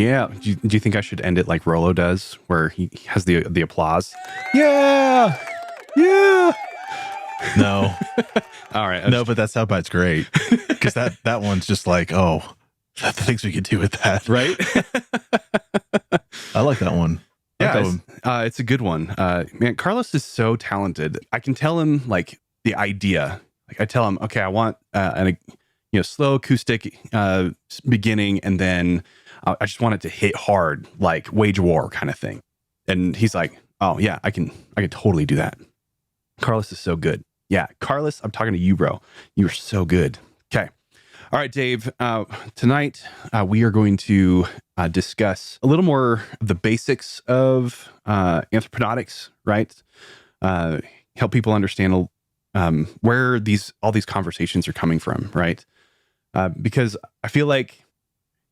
Yeah. Do you think I should end it like Rolo does, where he has the applause? Yeah. Yeah. No. All right. No, but that soundbite's great. Because that one's just like, oh, the things we could do with that. Right? I like that one. It's a good one. Man, Carlos is so talented. I can tell him like the idea. Like I tell him, okay, I want an slow acoustic beginning, and then I just want it to hit hard, like Wage War kind of thing. And he's like, oh yeah, I can totally do that. Carlos is so good. Yeah, Carlos, I'm talking to you, bro. You are so good. Okay. All right, Dave. Tonight, we are going to discuss a little more of the basics of anthroponautics, right? Help people understand where all these conversations are coming from, right? Because I feel like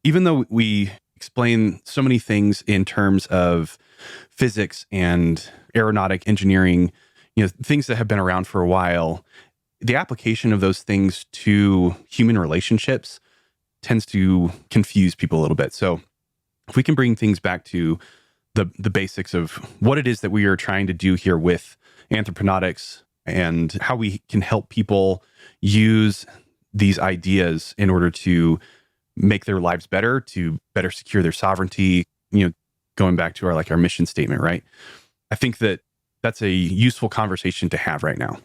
even though we explain so many things in terms of physics and aeronautic engineering, things that have been around for a while, the application of those things to human relationships tends to confuse people a little bit. So if we can bring things back to the basics of what it is that we are trying to do here with anthroponautics and how we can help people use these ideas in order to make their lives better, to better secure their sovereignty, going back to our mission statement, right? I think that that's a useful conversation to have right now.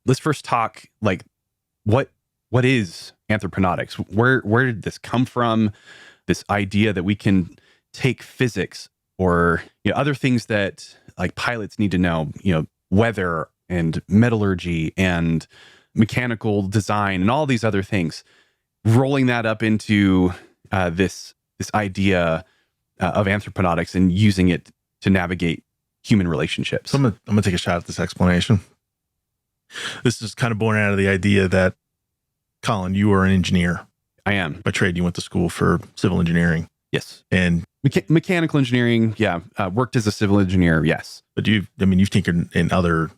Let's first talk what is anthroponautics? Where did this come from? This idea that we can take physics or other things that like pilots need to know, weather and metallurgy and mechanical design and all these other things, rolling that up into this idea of anthroponautics and using it to navigate human relationships. So I'm gonna take a shot at this explanation. This is kind of born out of the idea that, Colin, you are an engineer. I am. By trade, you went to school for civil engineering. Yes. And mechanical engineering, yeah. Worked as a civil engineer, yes. But you've tinkered in other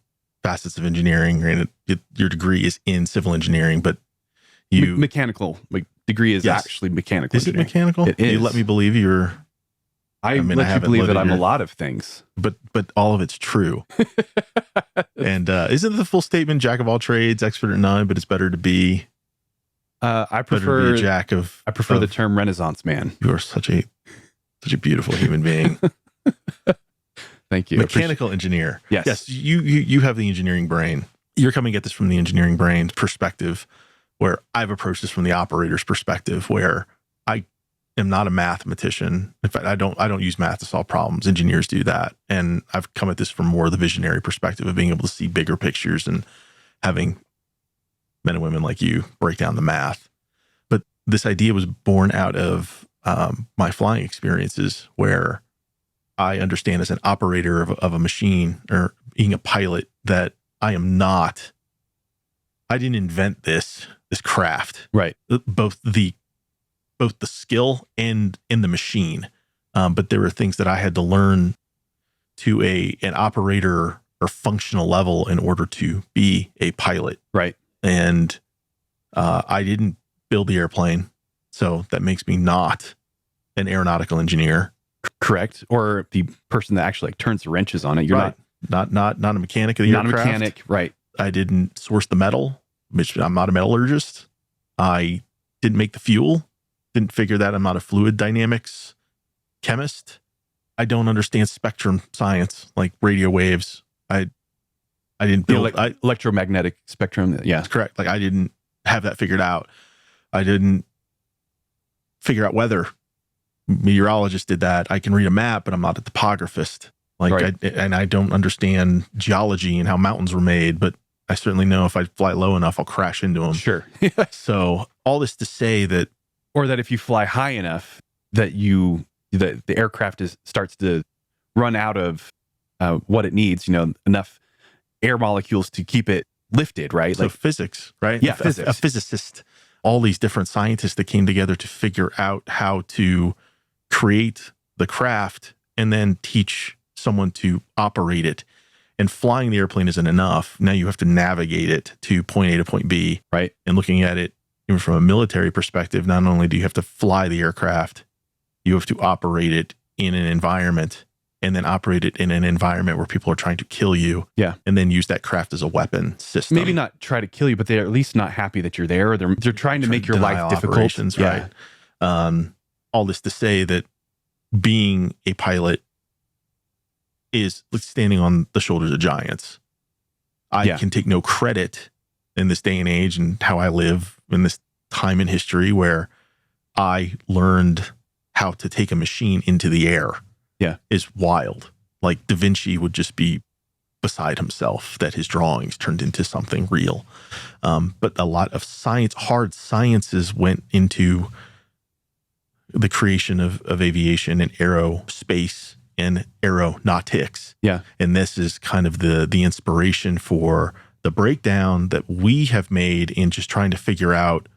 facets of engineering. Right? Your degree is in civil engineering, but mechanical degree is actually mechanical. Is it mechanical? It is. You let me believe you're. I let you believe that I'm a lot of things, but all of it's true. And isn't the full statement "jack of all trades, expert at none"? But it's better to be. I prefer a jack of. I prefer the term Renaissance man. You are such a beautiful human being. Thank you. Mechanical engineer. Yes. You have the engineering brain. You're coming at this from the engineering brain perspective, where I've approached this from the operator's perspective, where I am not a mathematician. In fact, I don't use math to solve problems. Engineers do that. And I've come at this from more the visionary perspective of being able to see bigger pictures and having men and women like you break down the math. But this idea was born out of my flying experiences, where I understand as an operator of a machine or being a pilot that I didn't invent this craft. Right. Both the skill and in the machine. But there were things that I had to learn to an operator or functional level in order to be a pilot. Right. And I didn't build the airplane, so that makes me not an aeronautical engineer. Correct. Or the person that actually turns the wrenches on it. You're right. not a mechanic of the aircraft. Not a mechanic, right. I didn't source the metal, which I'm not a metallurgist. I didn't make the fuel. Didn't figure that. I'm not a fluid dynamics chemist. I don't understand spectrum science, like radio waves. I didn't build electromagnetic spectrum. Yeah, that's correct. Like I didn't have that figured out. I didn't figure out weather. Meteorologist did that. I can read a map, but I'm not a topographist. Right. I don't understand geology and how mountains were made, but I certainly know if I fly low enough, I'll crash into them. Sure. So all this to say that, or that if you fly high enough, that the aircraft starts to run out of what it needs. Enough air molecules to keep it lifted. Right. So physics. Right. Yeah. Physics. A physicist. All these different scientists that came together to figure out how to create the craft and then teach someone to operate it. And flying the airplane isn't enough. Now you have to navigate it to point A to point B. Right. And looking at it even from a military perspective, not only do you have to fly the aircraft, You have to operate it in an environment, and then operate it in an environment where people are trying to kill you. Yeah. And then use that craft as a weapon system. Maybe not try to kill you, but they're at least not happy that you're there. They're trying to make your life difficult. Right. All this to say that being a pilot is like standing on the shoulders of giants. I can take no credit in this day and age and how I live in this time in history where I learned how to take a machine into the air. Yeah. Is wild. Like Da Vinci would just be beside himself that his drawings turned into something real. But a lot of science, hard sciences went into the creation of aviation and aerospace and aeronautics. Yeah. And this is kind of the inspiration for the breakdown that we have made in just trying to figure out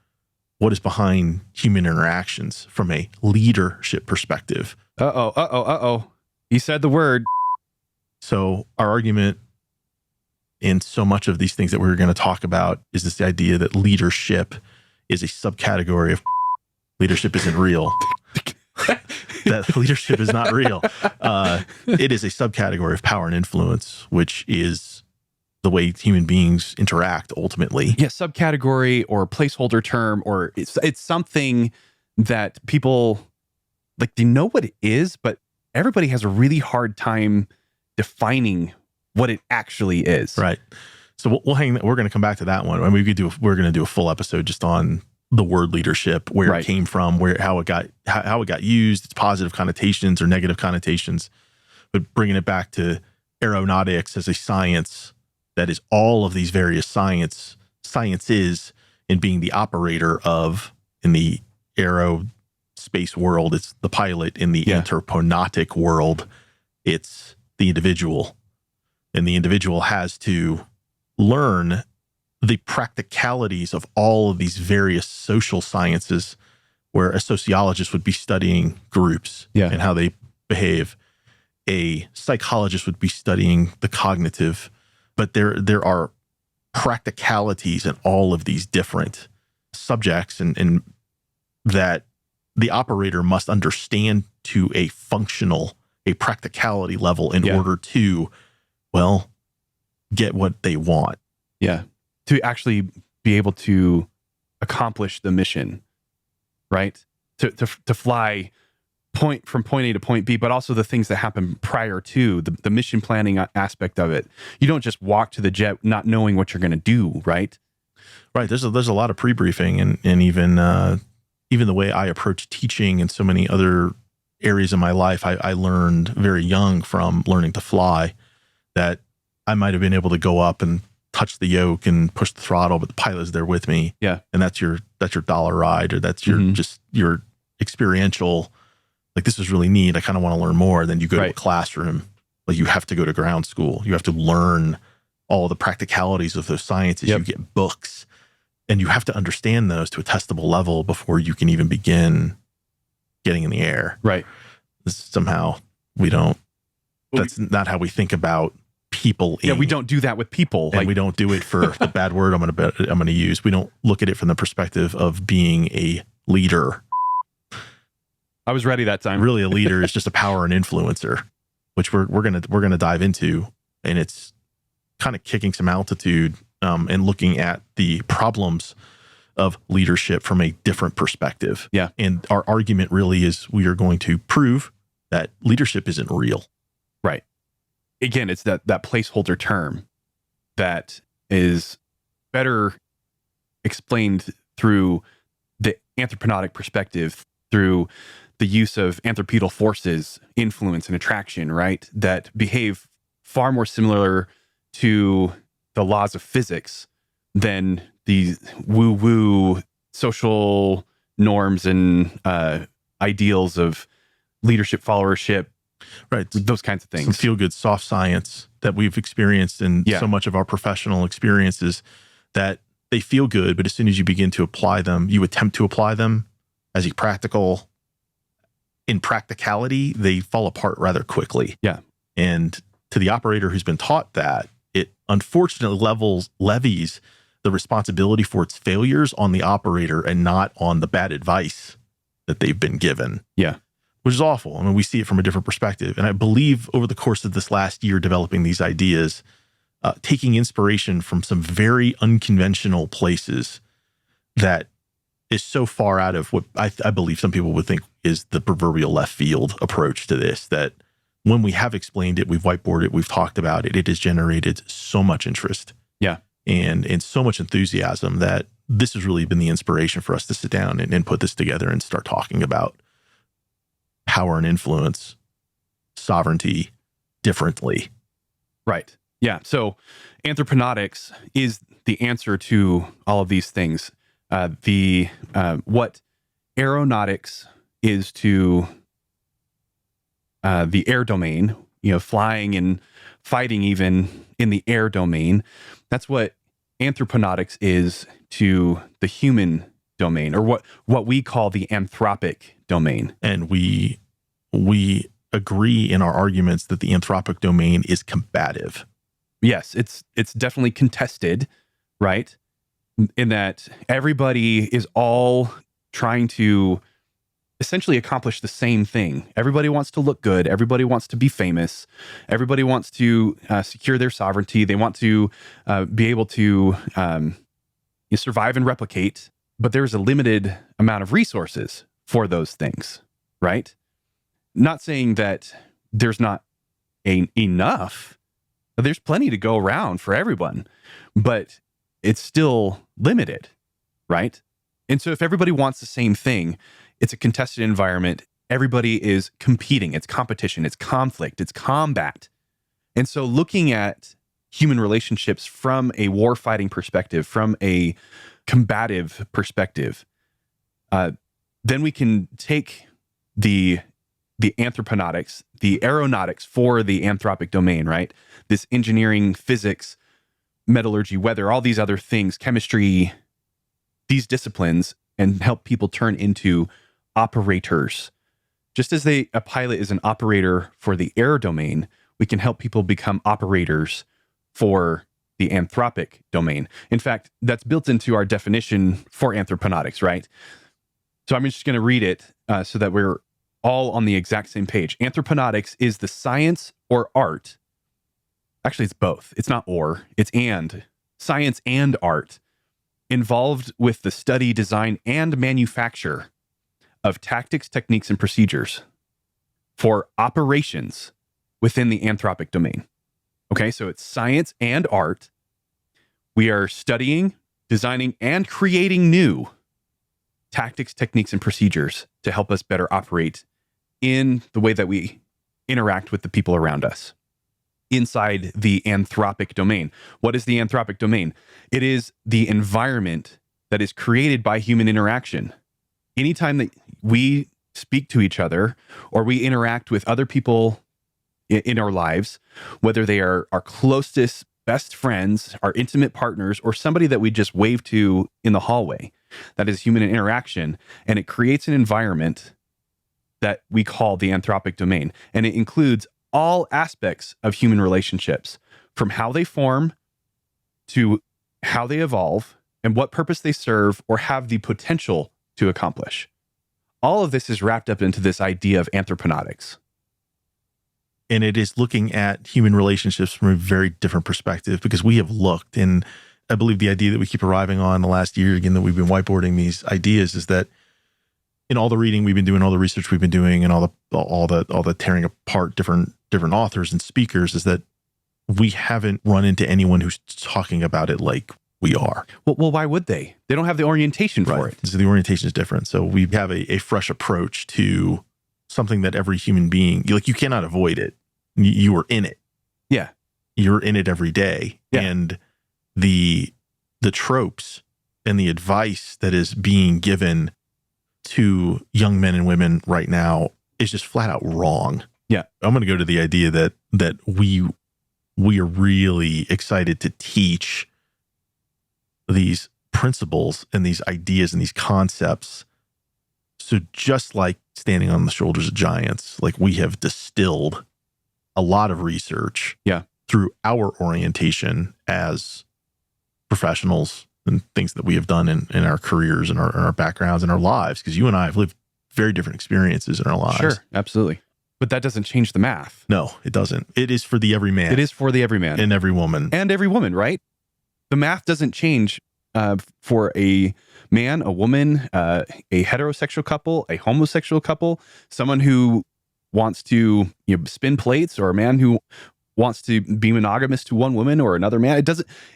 what is behind human interactions from a leadership perspective. You said the word. So our argument in so much of these things that we're going to talk about is this idea that leadership is a subcategory of leadership isn't real. That leadership is not real. It is a subcategory of power and influence, which is the way human beings interact ultimately. Yeah, subcategory or placeholder term, or it's something that people like, they know what it is, but everybody has a really hard time defining what it actually is. Right. So we'll hang. We're going to come back to that one. I mean, we're going to do a full episode just on the word leadership, where it came from, how it got used, its positive connotations or negative connotations, but bringing it back to aeronautics as a science that is all of these various sciences, and being the operator of, in the aerospace world, it's the pilot. In the anthroponautic world, it's the individual, and the individual has to learn the practicalities of all of these various social sciences, where a sociologist would be studying groups and how they behave. A psychologist would be studying the cognitive, but there are practicalities in all of these different subjects, and that the operator must understand to a practicality level in order to, get what they want. Yeah. To actually be able to accomplish the mission, right? To fly from point A to point B, but also the things that happen prior to the mission planning aspect of it. You don't just walk to the jet not knowing what you're going to do, right? Right. There's a lot of pre-briefing, and even the way I approach teaching and so many other areas of my life, I learned very young from learning to fly that I might have been able to go up and touch the yoke and push the throttle, but the pilot's there with me. Yeah. And that's your dollar ride, or that's your just your experiential, like, this is really neat, I kind of want to learn more. Then you go to a classroom, like you have to go to ground school. You have to learn all the practicalities of those sciences. You get books, and you have to understand those to a testable level before you can even begin getting in the air. Right. Somehow that's not how we think about people. Yeah, we don't do that with people. And we don't do it for the bad word I'm going to use. We don't look at it from the perspective of being a leader. I was ready that time. Really, a leader is just a power and influencer, which we're gonna dive into, and it's kind of kicking some altitude and looking at the problems of leadership from a different perspective. Yeah. And our argument really is, we are going to prove that leadership isn't real. Right. Again, it's that placeholder term that is better explained through the anthroponautic perspective, through the use of anthropical forces, influence and attraction, right? That behave far more similar to the laws of physics than these woo-woo social norms and ideals of leadership, followership, right? Those kinds of things. Some feel-good soft science that we've experienced in so much of our professional experiences, that they feel good, but as soon as you begin to apply them, you attempt to apply them as a practical, in practicality, they fall apart rather quickly. Yeah. And to the operator who's been taught that, it unfortunately levies the responsibility for its failures on the operator and not on the bad advice that they've been given. Yeah. which is awful. I mean, we see it from a different perspective. And I believe over the course of this last year developing these ideas, taking inspiration from some very unconventional places that is so far out of what I believe some people would think is the proverbial left field approach to this, that when we have explained it, we've whiteboarded it, we've talked about it, it has generated so much interest. Yeah. And so much enthusiasm that this has really been the inspiration for us to sit down and put this together and start talking about power and influence, sovereignty differently. Right. Yeah. So anthroponautics is the answer to all of these things. What aeronautics is to the air domain, flying and fighting even in the air domain. That's what anthroponautics is to the human domain, or what we call the anthropic domain. And we agree in our arguments that the anthropic domain is combative. Yes, it's definitely contested, right? In that everybody is all trying to essentially accomplish the same thing. Everybody wants to look good. Everybody wants to be famous. Everybody wants to secure their sovereignty. They want to be able to survive and replicate. But there's a limited amount of resources for those things, right? Not saying that there's not enough. There's plenty to go around for everyone, but it's still limited, right? And so if everybody wants the same thing, it's a contested environment. Everybody is competing. It's competition. It's conflict. It's combat. And so looking at human relationships from a war-fighting perspective, from a combative perspective, then we can take the anthroponautics, the aeronautics for the anthropic domain, right? This engineering, physics, metallurgy, weather, all these other things, chemistry, these disciplines, and help people turn into operators. Just as a pilot is an operator for the air domain, we can help people become operators for the anthropic domain. In fact, that's built into our definition for anthroponautics, right? So I'm just going to read it so that we're all on the exact same page. Anthroponautics is the science or art. Actually, it's both. It's not or, it's and. Science and art involved with the study, design, and manufacture of tactics, techniques, and procedures for operations within the anthropic domain. Okay, so it's science and art. We are studying, designing, and creating new tactics, techniques, and procedures to help us better operate in the way that we interact with the people around us inside the anthropic domain. What is the anthropic domain? It is the environment that is created by human interaction. Anytime that we speak to each other or we interact with other people in our lives, whether they are our closest best friends, our intimate partners, or somebody that we just wave to in the hallway, that is human interaction, and it creates an environment that we call the anthropic domain. And it includes all aspects of human relationships, from how they form to how they evolve and what purpose they serve or have the potential to accomplish. All of this is wrapped up into this idea of anthroponautics. And it is looking at human relationships from a very different perspective, because we have looked, and I believe the idea that we keep arriving on the last year, again, that we've been whiteboarding these ideas, is that in all the reading we've been doing, all the research we've been doing, and all the tearing apart different authors and speakers, is that we haven't run into anyone who's talking about it like we are. Well, why would they? They don't have the orientation for it. So the orientation is different. So we have a fresh approach to something that every human being, you cannot avoid it. You are in it. Yeah. You're in it every day. Yeah. And the tropes and the advice that is being given to young men and women right now is just flat out wrong. Yeah. I'm going to go to the idea that we are really excited to teach these principles and these ideas and these concepts. So just like standing on the shoulders of giants, like we have distilled a lot of research through our orientation as professionals and things that we have done in our careers and our backgrounds and our lives. Because you and I have lived very different experiences in our lives. Sure, absolutely. But that doesn't change the math. No, it doesn't. It is for the everyman. It is for the everyman. And every woman. And every woman, right? The math doesn't change for a man, a woman, a heterosexual couple, a homosexual couple, someone who wants to spin plates, or a man who wants to be monogamous to one woman or another man.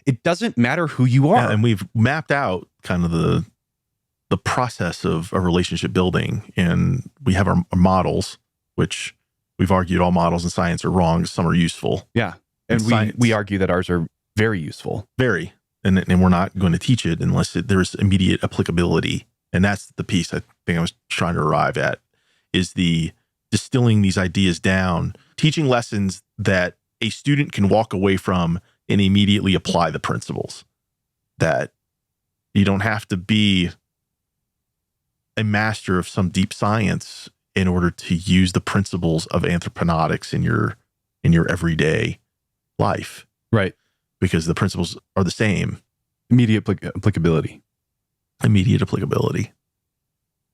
It doesn't matter who you are. Yeah, and we've mapped out kind of the process of a relationship building, and we have our models, which we've argued all models in science are wrong. Some are useful. Yeah. And we argue that ours are very useful. Very. And we're not going to teach it unless there's immediate applicability. And that's the piece I think I was trying to arrive at, is the distilling these ideas down, teaching lessons that a student can walk away from and immediately apply the principles. That you don't have to be a master of some deep science in order to use the principles of anthroponautics in your everyday life. Right. Because the principles are the same. Immediate applicability. Immediate applicability.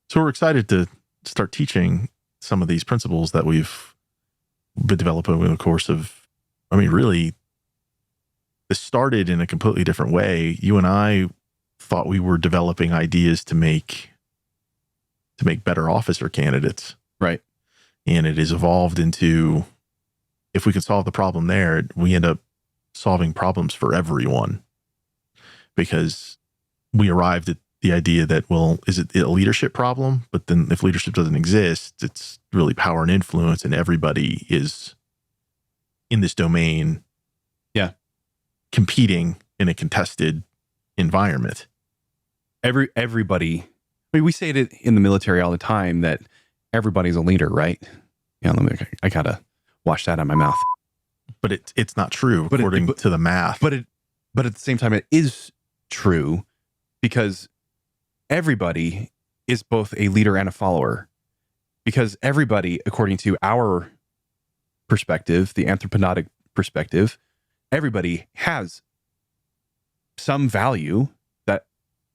So we're excited to start teaching some of these principles that we've been developing over the course of, really, this started in a completely different way. You and I thought we were developing ideas to make better officer candidates. Right. And it has evolved into, if we can solve the problem there, we end up solving problems for everyone, because we arrived at the idea that, well, is it a leadership problem? But then if leadership doesn't exist, it's really power and influence, and everybody is in this domain. Yeah. Competing in a contested environment. Everybody, we say it in the military all the time that everybody's a leader, right? Yeah. I gotta wash that out of my mouth. But it's not true according to the math. But at the same time, it is true, because everybody is both a leader and a follower. Because everybody, according to our perspective, the anthroponautic perspective, everybody has some value that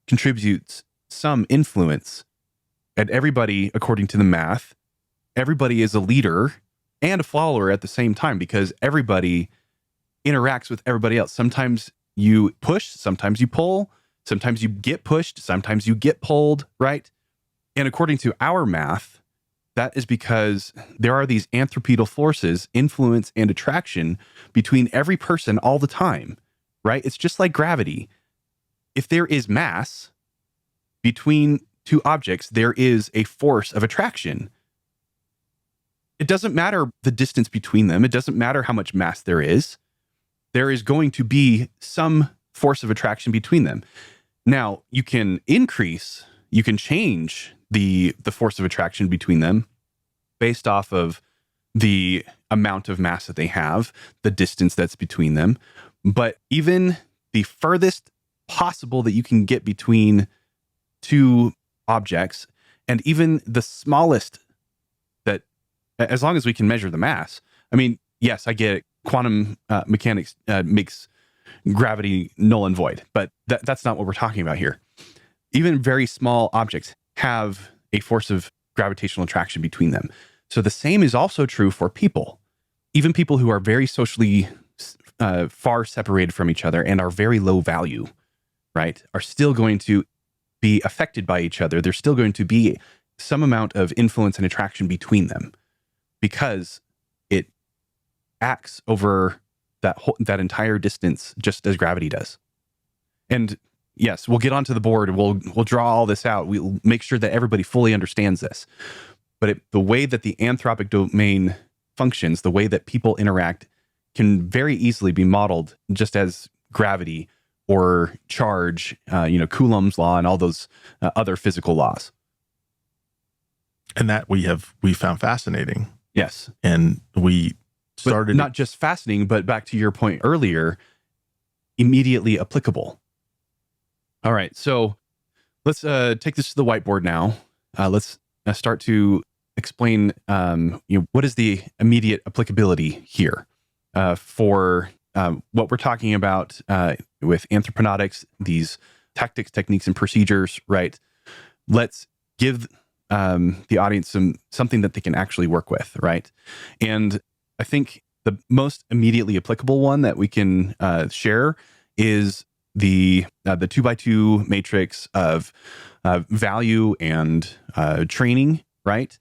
contributes some influence. And everybody, according to the math, everybody is a leader and a follower at the same time, because everybody interacts with everybody else. Sometimes you push, sometimes you pull, sometimes you get pushed, sometimes you get pulled, right? And according to our math, that is because there are these anthropical forces, influence and attraction, between every person all the time, right? It's just like gravity. If there is mass between two objects, there is a force of attraction. It doesn't matter the distance between them. It doesn't matter how much mass there is. There is going to be some force of attraction between them. Now, you can change the force of attraction between them based off of the amount of mass that they have, the distance that's between them. But even the furthest possible that you can get between two objects, and even the smallest, that, as long as we can measure the mass. Yes, I get it. Quantum mechanics makes gravity null and void, but that's not what we're talking about here. Even very small objects have a force of gravitational attraction between them. So the same is also true for people. Even people who are very socially far separated from each other and are very low value, right, are still going to be affected by each other. There's still going to be some amount of influence and attraction between them, because it acts over that entire distance, just as gravity does. And yes, we'll get onto the board. We'll draw all this out. We'll make sure that everybody fully understands this. But the way that the anthropic domain functions, the way that people interact, can very easily be modeled just as gravity or charge, Coulomb's law and all those other physical laws. And that we found fascinating. Yes. And we started... But not just fascinating, but back to your point earlier, immediately applicable. All right, so let's take this to the whiteboard now. Let's start to explain what is the immediate applicability here for what we're talking about with anthroponautics, these tactics, techniques, and procedures, right? Let's give the audience something that they can actually work with, right? And I think the most immediately applicable one that we can share is the 2x2 matrix of value and training, right?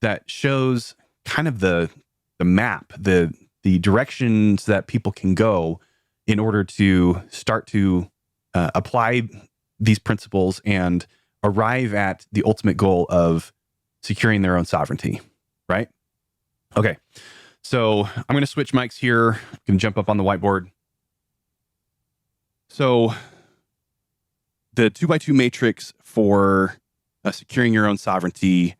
That shows kind of the map, the directions that people can go in order to start to apply these principles and arrive at the ultimate goal of securing their own sovereignty, right? Okay, so I'm going to switch mics here. I'm going to jump up on the whiteboard. So the 2x2 matrix for securing your own sovereignty,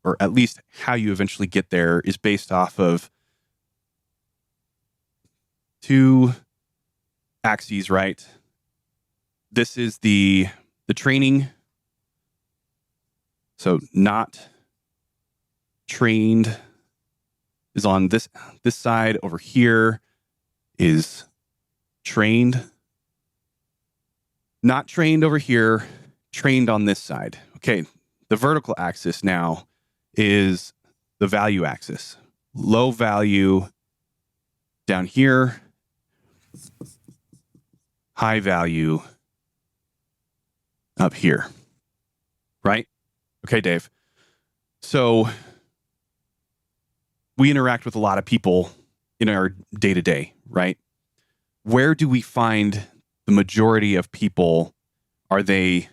or at least how you eventually get there, is based off of two axes, right? This is the training. So not trained is on this side. Over here is trained. Not trained over here, trained on this side. Okay, the vertical axis now is the value axis. Low value down here, high value up here, right? Okay, Dave. So we interact with a lot of people in our day-to-day, right? Where do we find the majority of people? Are they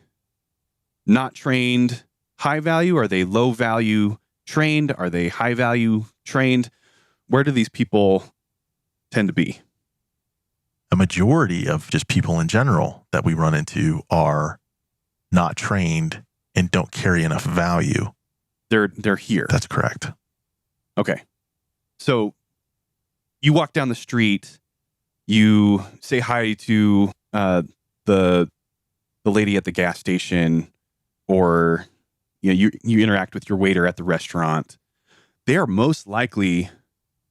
not trained, high value? Are they low value, trained? Are they high value, trained? Where do these people tend to be? A majority of just people in general that we run into are not trained and don't carry enough value. They're here. That's correct. Okay. So you walk down the street, you say hi to the lady at the gas station, or you interact with your waiter at the restaurant. They are most likely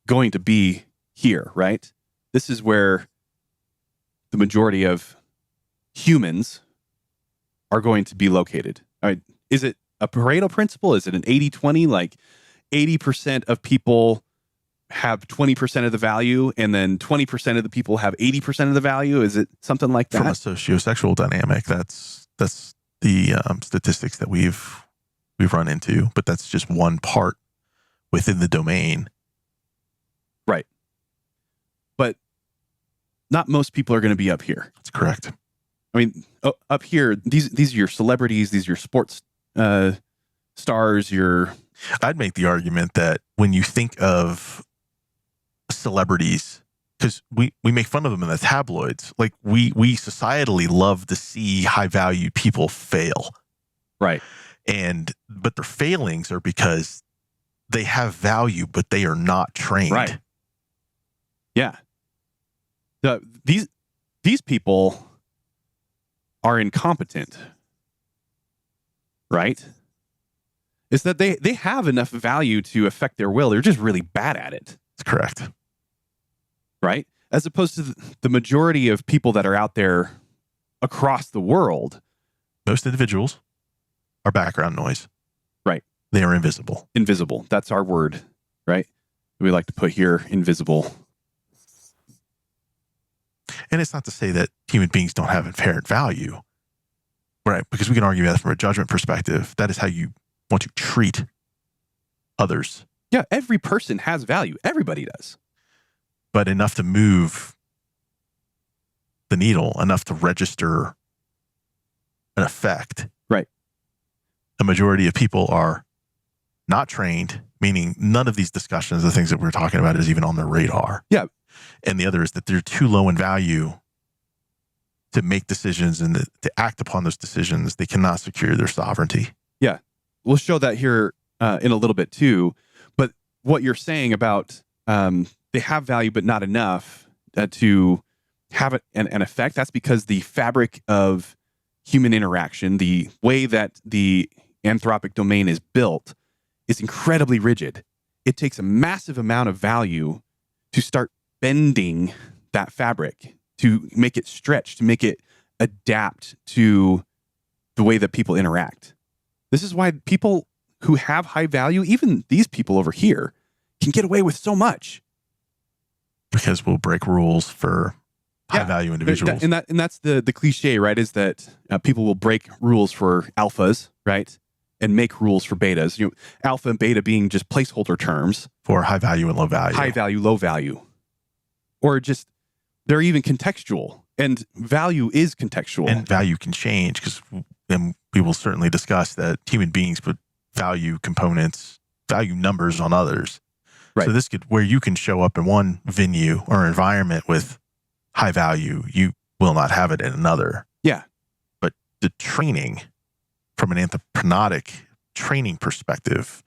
going to be here, right? This is where the majority of humans are going to be located. All right. Is it a Pareto principle? Is it an 80-20? Like 80% of people have 20% of the value, and then 20% of the people have 80% of the value? Is it something like that? From a sociosexual dynamic, that's the statistics that we've run into, but that's just one part within the domain. Right. But not most people are going to be up here. That's correct. I mean, up here, these are your celebrities, these are your sports stars, I'd make the argument that when you think of celebrities, because we make fun of them in the tabloids, like we societally love to see high value people fail. Right. But their failings are because they have value, but they are not trained. Right. Yeah. These people are incompetent, right? It's that they have enough value to affect their will. They're just really bad at it. That's correct. Right? As opposed to the majority of people that are out there across the world. Most individuals are background noise. Right. They are invisible. Invisible. That's our word, right? We like to put here, invisible. And it's not to say that human beings don't have inherent value, right? Because we can argue that from a judgment perspective. That is how you want to treat others. Yeah, every person has value. Everybody does. But enough to move the needle, enough to register an effect. Right. A majority of people are not trained, meaning none of these discussions, the things that we're talking about, is even on their radar. Yeah. And the other is that they're too low in value to make decisions and to act upon those decisions. They cannot secure their sovereignty. Yeah. We'll show that here in a little bit too. But what you're saying about they have value, but not enough to have an effect, that's because the fabric of human interaction, the way that the anthropic domain is built, is incredibly rigid. It takes a massive amount of value to start bending that fabric, to make it stretch, to make it adapt to the way that people interact. This is why people who have high value, even these people over here, can get away with so much. Because we'll break rules for high value individuals. And that's the cliche, right? Is that people will break rules for alphas, right? And make rules for betas. You know, alpha and beta being just placeholder terms for high value and low value. High value, low value. Or just, they're even contextual. And value is contextual. And value can change, because then we will certainly discuss that human beings put value components, value numbers on others. Right. So this could, where you can show up in one venue or environment with high value, you will not have it in another. Yeah. But the training from an anthroponautics training perspective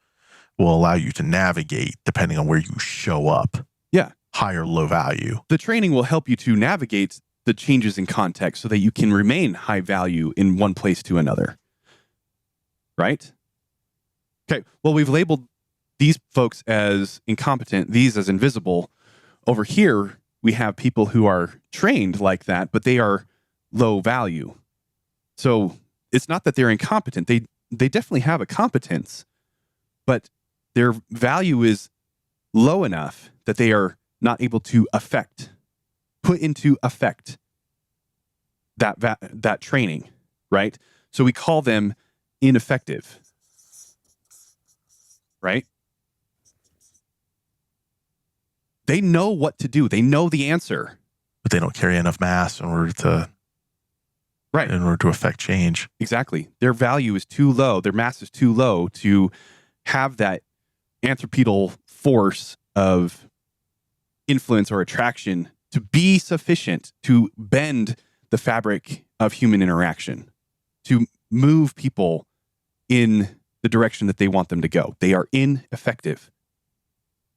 will allow you to navigate depending on where you show up. Yeah. High or low value. The training will help you to navigate the changes in context so that you can remain high value in one place to another. Right? Okay. Well, we've labeled these folks as incompetent, these as invisible. Over here, we have people who are trained like that, but they are low value. So it's not that they're incompetent. They definitely have a competence, but their value is low enough that they are not able to put into effect that training, right? So we call them ineffective, right? They know what to do. They know the answer. But they don't carry enough mass in order to affect change. Exactly. Their value is too low. Their mass is too low to have that anthropical force of influence or attraction to be sufficient to bend the fabric of human interaction, to move people in the direction that they want them to go. They are ineffective,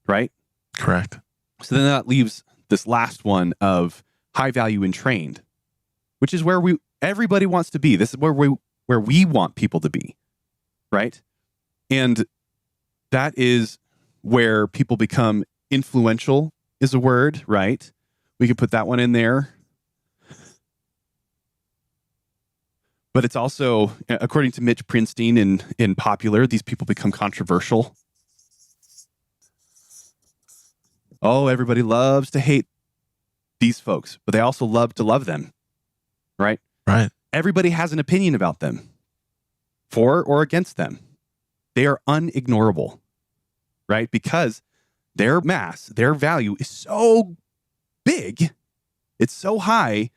right? Correct. So then that leaves this last one of high value and trained, which is where everybody wants to be. This is where we want people to be, right? And that is where people become influential, is a word, right? We could put that one in there. But it's also, according to Mitch Prinstein in Popular, these people become controversial. Oh, everybody loves to hate these folks, but they also love to love them, right? Right. Everybody has an opinion about them, for or against them. They are unignorable, right? Because their mass, their value is so big, it's so high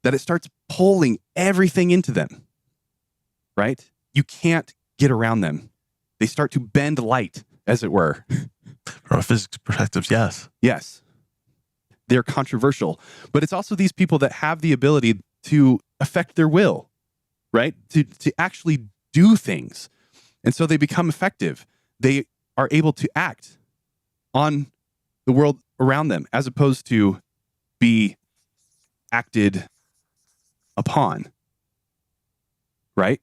that it starts pulling everything into them, right? You can't get around them. They start to bend light, as it were. From a physics perspective, yes. Yes. They're controversial. But it's also these people that have the ability to affect their will, right? To actually do things. And so they become effective. They are able to act on the world around them as opposed to be acted upon. Right?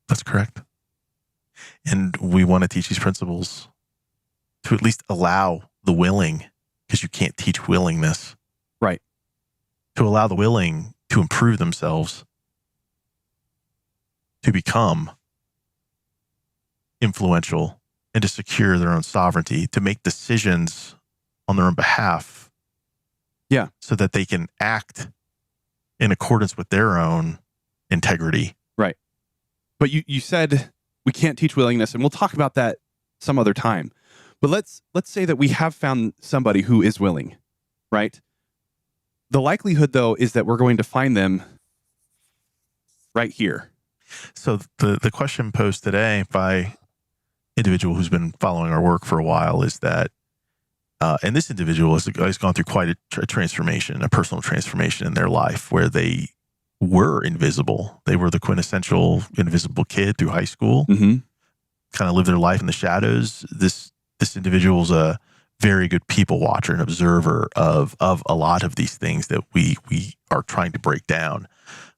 That's correct. And we want to teach these principles to at least allow the willing, because you can't teach willingness. Right. To allow the willing to improve themselves, to become influential, and to secure their own sovereignty, to make decisions on their own behalf. Yeah. So that they can act in accordance with their own integrity. Right. But you said we can't teach willingness, and we'll talk about that some other time. But let's say that we have found somebody who is willing, right? The likelihood, though, is that we're going to find them right here. So the question posed today by individual who's been following our work for a while is that, and this individual has gone through quite a transformation, a personal transformation in their life where they were invisible. They were the quintessential invisible kid through high school, kind of lived their life in the shadows. This individual is a very good people watcher and observer of a lot of these things that we are trying to break down,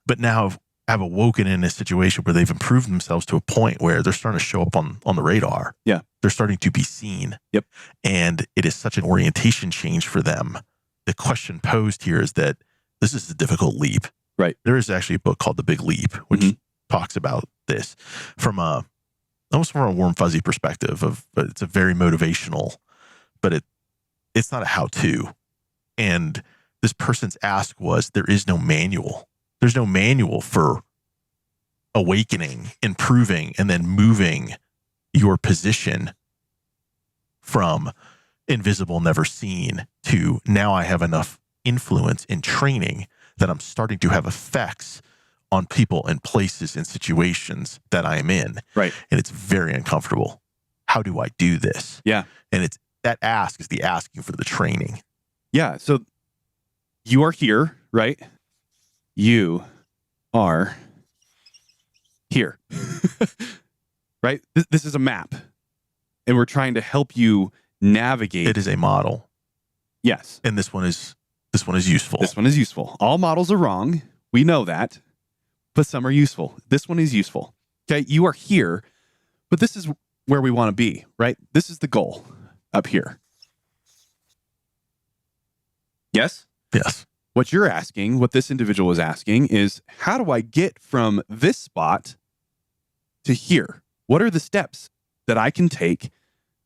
but now have awoken in a situation where they've improved themselves to a point where they're starting to show up on the radar. Yeah. They're starting to be seen. Yep. And it is such an orientation change for them. The question posed here is that this is a difficult leap. Right. There is actually a book called The Big Leap, which talks about this from almost from a warm fuzzy perspective but it's a very motivational, but it's not a how-to. And this person's ask was, there is no manual. There's no manual for awakening, improving, and then moving your position from invisible, never seen to now I have enough influence in training that I'm starting to have effects on people and places and situations that I am in. Right. And it's very uncomfortable. How do I do this? Yeah. And it's that ask is the asking for the training. Yeah. So you are here, right? You are here, right? This is a map, and we're trying to help you navigate. It is a model. Yes. And this one is useful. This one is useful. All models are wrong. We know that, but some are useful. This one is useful. Okay. You are here, but this is where we want to be, right? This is the goal up here. Yes? Yes. What you're asking, what this individual is asking is, how do I get from this spot to here? What are the steps that I can take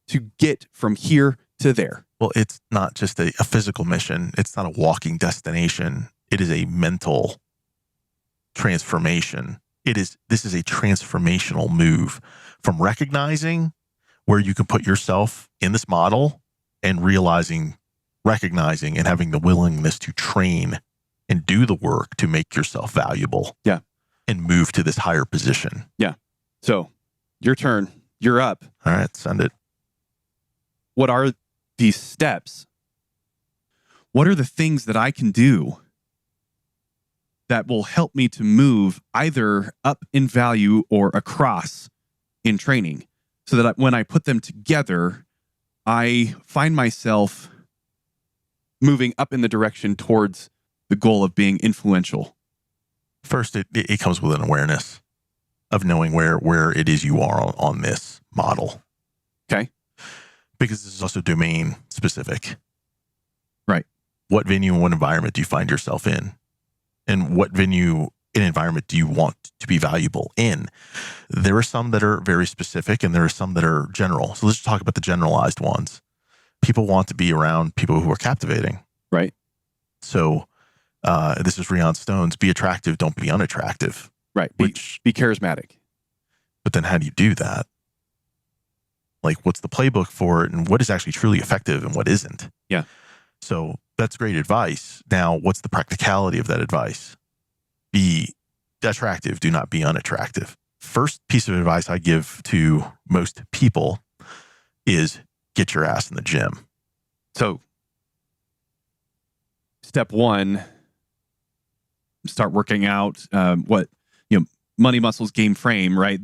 to get from here to there? Well, it's not just a physical mission. It's not a walking destination. It is a mental transformation. This is a transformational move from recognizing where you can put yourself in this model and recognizing and having the willingness to train and do the work to make yourself valuable. Yeah. And move to this higher position. Yeah. So your turn, you're up. All right, send it. What are these steps? What are the things that I can do that will help me to move either up in value or across in training, so that when I put them together, I find myself moving up in the direction towards the goal of being influential? First, it comes with an awareness of knowing where it is you are on this model. Okay. Because this is also domain specific. Right. What venue and what environment do you find yourself in? And what venue and environment do you want to be valuable in? There are some that are very specific and there are some that are general. So let's just talk about the generalized ones. People want to be around people who are captivating. Right. So this is Rion Stone's, be attractive, don't be unattractive. Right. Be charismatic. But then how do you do that? Like, what's the playbook for it, and what is actually truly effective and what isn't? Yeah. So that's great advice. Now, what's the practicality of that advice? Be attractive, do not be unattractive. First piece of advice I give to most people is get your ass in the gym. So step one, start working out. Money, muscles, game, frame, right?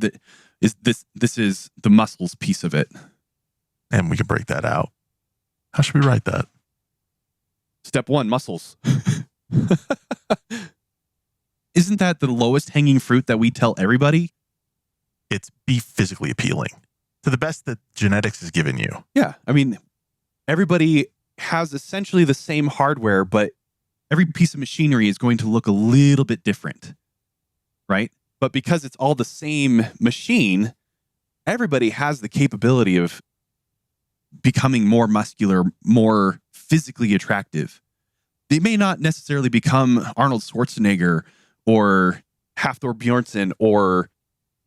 This is the muscles piece of it. And we can break that out. How should we write that? Step one, muscles. Isn't that the lowest hanging fruit that we tell everybody? It's be physically appealing to the best that genetics has given you. Yeah. I mean, everybody has essentially the same hardware, but every piece of machinery is going to look a little bit different, right? But because it's all the same machine, everybody has the capability of becoming more muscular, more physically attractive. They may not necessarily become Arnold Schwarzenegger or Hafthor Bjornsson or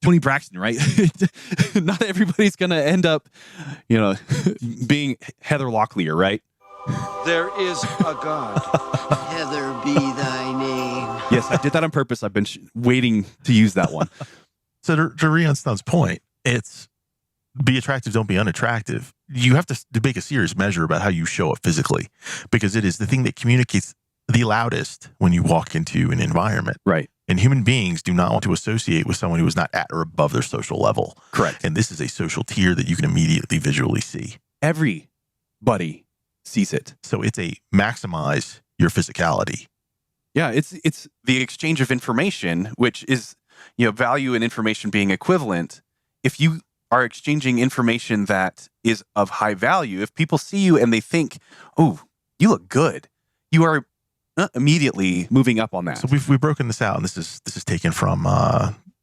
Tony Braxton, right? Not everybody's going to end up, being Heather Locklear, right? There is a God. Heather be thy name. Yes, I did that on purpose. I've been waiting to use that one. So to Rion Stone's point, it's be attractive, don't be unattractive. You have to make a serious measure about how you show up physically, because it is the thing that communicates the loudest when you walk into an environment. Right. And human beings do not want to associate with someone who is not at or above their social level. Correct. And this is a social tier that you can immediately visually see. Everybody sees it. So it's a maximize your physicality. Yeah, it's the exchange of information, which is, value and information being equivalent. If you are exchanging information that is of high value, if people see you and they think, oh, you look good, you are immediately moving up on that. So we've broken this out, and this is taken from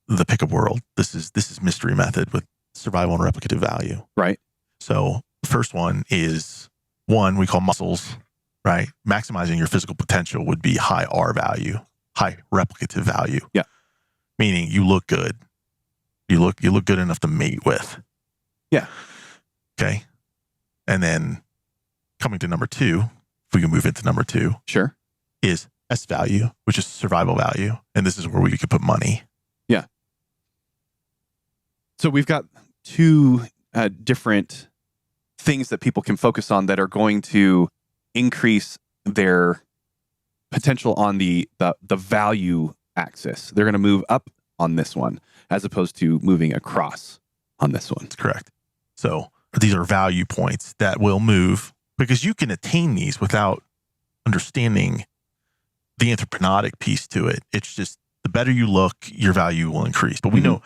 the pickup world. This is mystery method with survival and replicative value. Right. So the first one is one we call muscles, right? Maximizing your physical potential would be high R value, high replicative value. Yeah. Meaning you look good. You look good enough to mate with. Yeah. Okay. And then coming to number 2, if we can move into number 2, Sure. is S value, which is survival value. And this is where we could put money. Yeah. So we've got 2 different things that people can focus on that are going to increase their potential on the value axis. They're going to move up on this one as opposed to moving across on this one. That's correct. So these are value points that will move, because you can attain these without understanding the anthroponautics piece to it. It's just the better you look, your value will increase. But we know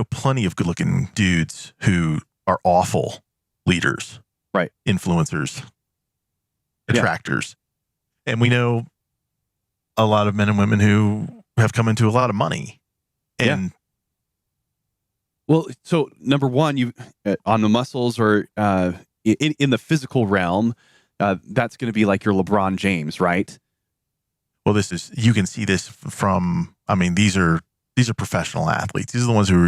plenty of good-looking dudes who are awful leaders, right? Influencers, attractors. Yeah. And we know a lot of men and women who have come into a lot of money. And well, so number 1, you on the muscles or in the physical realm, that's going to be like your LeBron James, right? Well, you can see this from, I mean, these are professional athletes. These are the ones who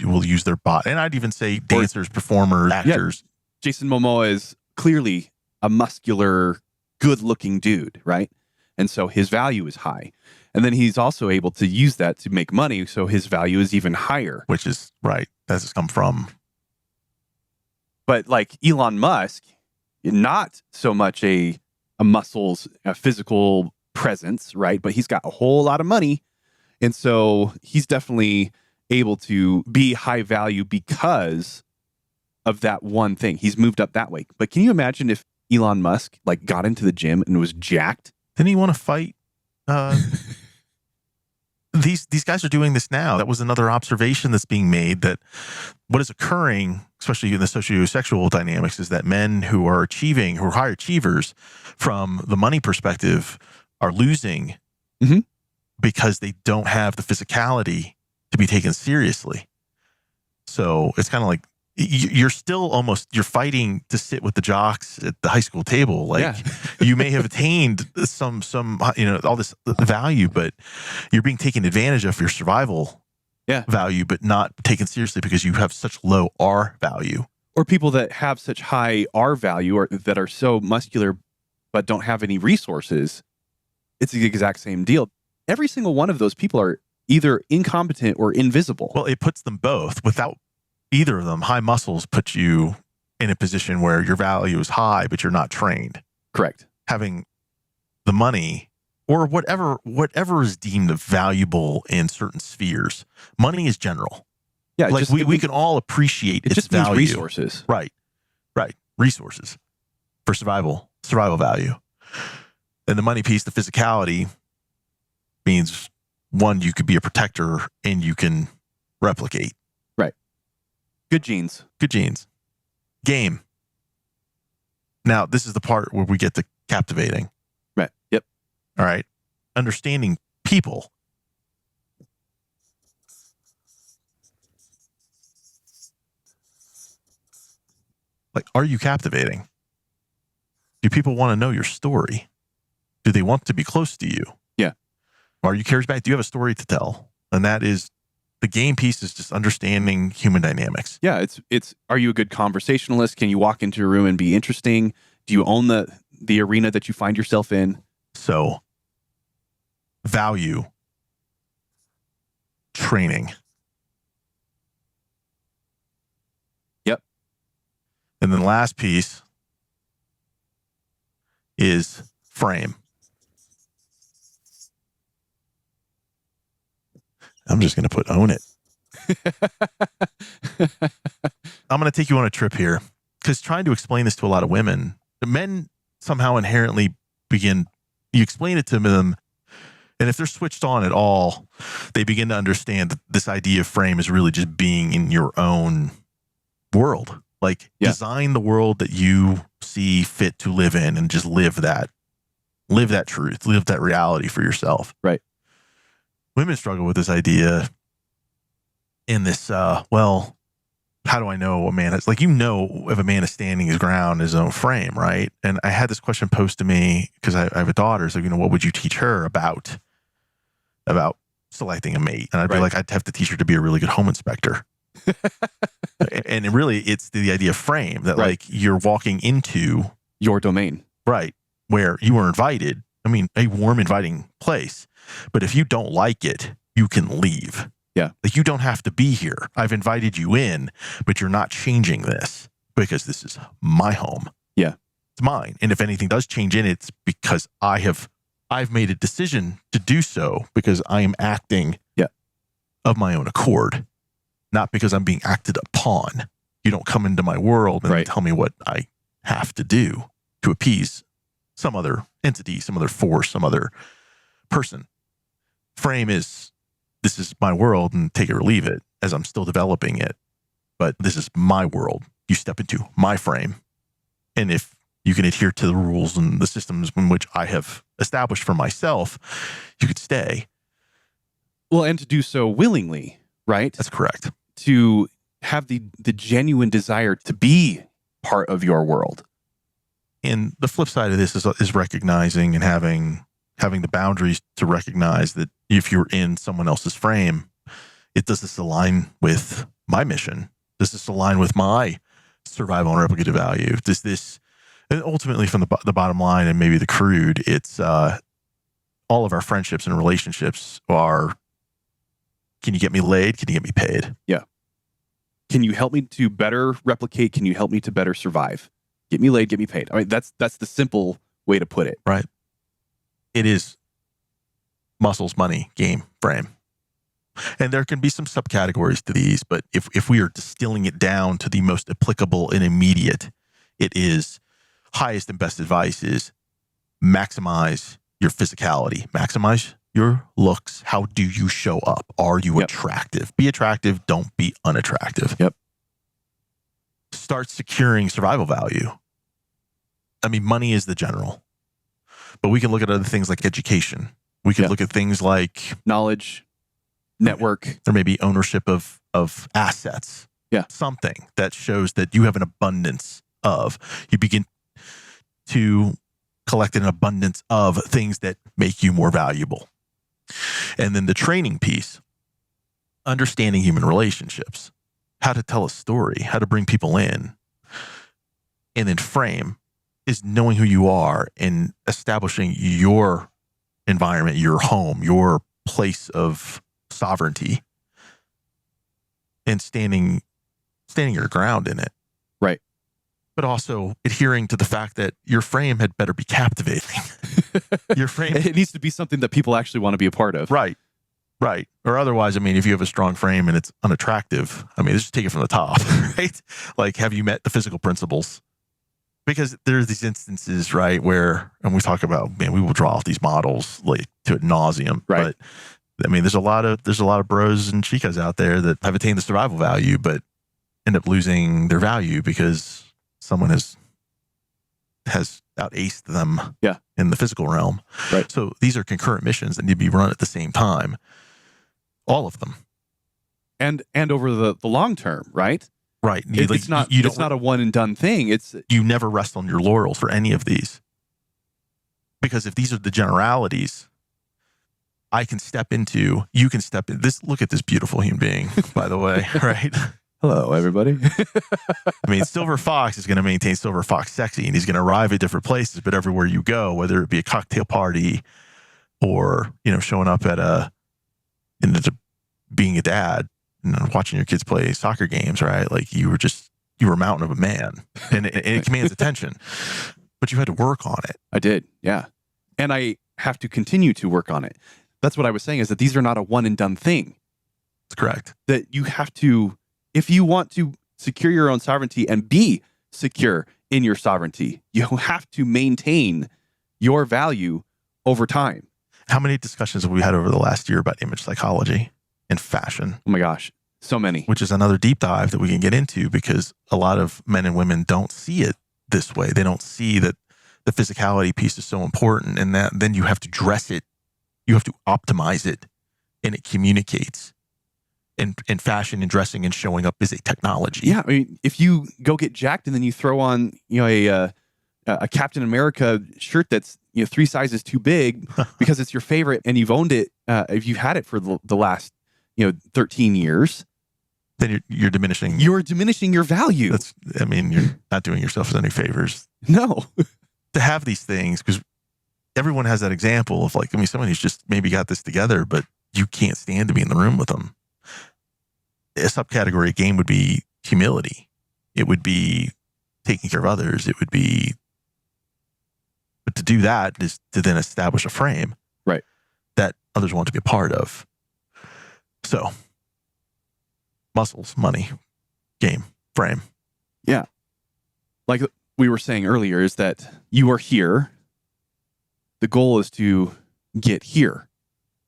will use their body. And I'd even say dancers, performers, actors. Yeah. Jason Momoa is clearly a muscular, good-looking dude, right? And so his value is high. And then he's also able to use that to make money, so his value is even higher. Which is right. That's come from. But like Elon Musk, not so much a muscles, a physical presence, right? But he's got a whole lot of money. And so he's definitely able to be high value because of that one thing. He's moved up that way. But can you imagine if Elon Musk like got into the gym and was jacked? Didn't he want to fight? These guys are doing this now. That was another observation that's being made, that what is occurring, especially in the socio-sexual dynamics, is that men who are high achievers from the money perspective are losing because they don't have the physicality to be taken seriously. So it's kind of like you're fighting to sit with the jocks at the high school table. Like you may have attained some all this value, but you're being taken advantage of for your survival value, but not taken seriously because you have such low R value. Or people that have such high R value or that are so muscular but don't have any resources. It's the exact same deal. Every single one of those people are either incompetent or invisible. Well, it puts them both. Without either of them, high muscles put you in a position where your value is high, but you're not trained. Correct. Having the money or whatever is deemed valuable in certain spheres. Money is general. Yeah, like we can all appreciate its just value. Means resources. Right. Resources for survival value. And the money piece, the physicality, means one, you could be a protector and you can replicate. Right. Good genes. Game. Now, this is the part where we get to captivating. Right. Yep. All right. Understanding people. Like, are you captivating? Do people want to know your story? Do they want to be close to you? Yeah. Are you charismatic? Do you have a story to tell? And that is, the game piece is just understanding human dynamics. Yeah. It's are you a good conversationalist? Can you walk into a room and be interesting? Do you own the arena that you find yourself in? So, value, training. Yep. And then the last piece is frame. I'm just going to put own it. I'm going to take you on a trip here, because trying to explain this to a lot of women, the men somehow inherently you explain it to them, and if they're switched on at all, they begin to understand that this idea of frame is really just being in your own world. Like, design the world that you see fit to live in and just live that truth, live that reality for yourself. Right. Women struggle with this idea in this, well, how do I know a man is like, if a man is standing his ground in his own frame, right? And I had this question posed to me because I have a daughter. So, what would you teach her about selecting a mate? And I'd be like, I'd have to teach her to be a really good home inspector. And really, it's the idea of frame that like you're walking into your domain, right? Where you were invited. I mean, a warm, inviting place. But if you don't like it, you can leave. Yeah. Like you don't have to be here. I've invited you in, but you're not changing this because this is my home. Yeah. It's mine. And if anything does change in it, it's because I've made a decision to do so because I am acting of my own accord, not because I'm being acted upon. You don't come into my world and tell me what I have to do to appease some other entity, some other force, some other person. Frame is, this is my world and take it or leave it as I'm still developing it. But this is my world. You step into my frame. And if you can adhere to the rules and the systems in which I have established for myself, you could stay. Well, and to do so willingly, right? That's correct. To have the genuine desire to be part of your world. And the flip side of this is recognizing and having the boundaries to recognize that if you're in someone else's frame, does this align with my mission? Does this align with my survival and replicative value? Does this, and ultimately from the bottom line and maybe the crude, it's all of our friendships and relationships are, can you get me laid? Can you get me paid? Yeah. Can you help me to better replicate? Can you help me to better survive? Get me laid, get me paid. I mean, that's the simple way to put it. Right. It is muscles, money, game, frame. And there can be some subcategories to these, but if we are distilling it down to the most applicable and immediate, it is highest and best advice is maximize your physicality, maximize your looks. How do you show up? Are you attractive? Be attractive. Don't be unattractive. Yep. Start securing survival value. I mean, money is the general, but we can look at other things like education. We can look at things like knowledge, network. There may be ownership of assets. Yeah. Something that shows that you have an abundance of. You begin to collect an abundance of things that make you more valuable. And then the training piece, understanding human relationships, how to tell a story, how to bring people in. And then frame is knowing who you are and establishing your environment, your home, your place of sovereignty, and standing your ground in it. Right. But also adhering to the fact that your frame had better be captivating. Your frame, it needs to be something that people actually want to be a part of. Right. Right. Or otherwise, I mean, if you have a strong frame and it's unattractive, I mean, just take it from the top, right? Like, have you met the physical principles? Because there's these instances, right, where, and we talk about, man, we will draw off these models like to ad nauseum. Right. But I mean, there's a lot of bros and chicas out there that have attained the survival value, but end up losing their value because someone has out-aced them in the physical realm. Right. So these are concurrent missions that need to be run at the same time. All of them. And over the long term, right? Right. It's not a one and done thing. You never rest on your laurels for any of these. Because if these are the generalities, you can step in this. Look at this beautiful human being, by the way, right? Hello, everybody. I mean, Silver Fox is going to maintain Silver Fox sexy, and he's going to arrive at different places, but everywhere you go, whether it be a cocktail party or, showing up at being a dad and watching your kids play soccer games, right? Like you were a mountain of a man, and it commands attention, but you had to work on it. I did. Yeah. And I have to continue to work on it. That's what I was saying, is that these are not a one and done thing. That's correct. That you have to, if you want to secure your own sovereignty and be secure in your sovereignty, you have to maintain your value over time. How many discussions have we had over the last year about image psychology and fashion? Oh my gosh, so many. Which is another deep dive that we can get into, because a lot of men and women don't see it this way. They don't see that the physicality piece is so important, and that then you have to dress it, you have to optimize it, and it communicates. and fashion and dressing and showing up is a technology. Yeah, I mean, if you go get jacked and then you throw on, a Captain America shirt that's 3 sizes too big because it's your favorite and you've owned it, if you've had it for the last 13 years, then you're diminishing. You're diminishing your value. You're not doing yourself any favors. No. To have these things, because everyone has that example of someone who's just maybe got this together, but you can't stand to be in the room with them. A subcategory game would be humility. It would be taking care of others. It would be, but to do that is to then establish a frame, right, that others want to be a part of. So, muscles, money, game, frame. Yeah. Like we were saying earlier, is that you are here. The goal is to get here.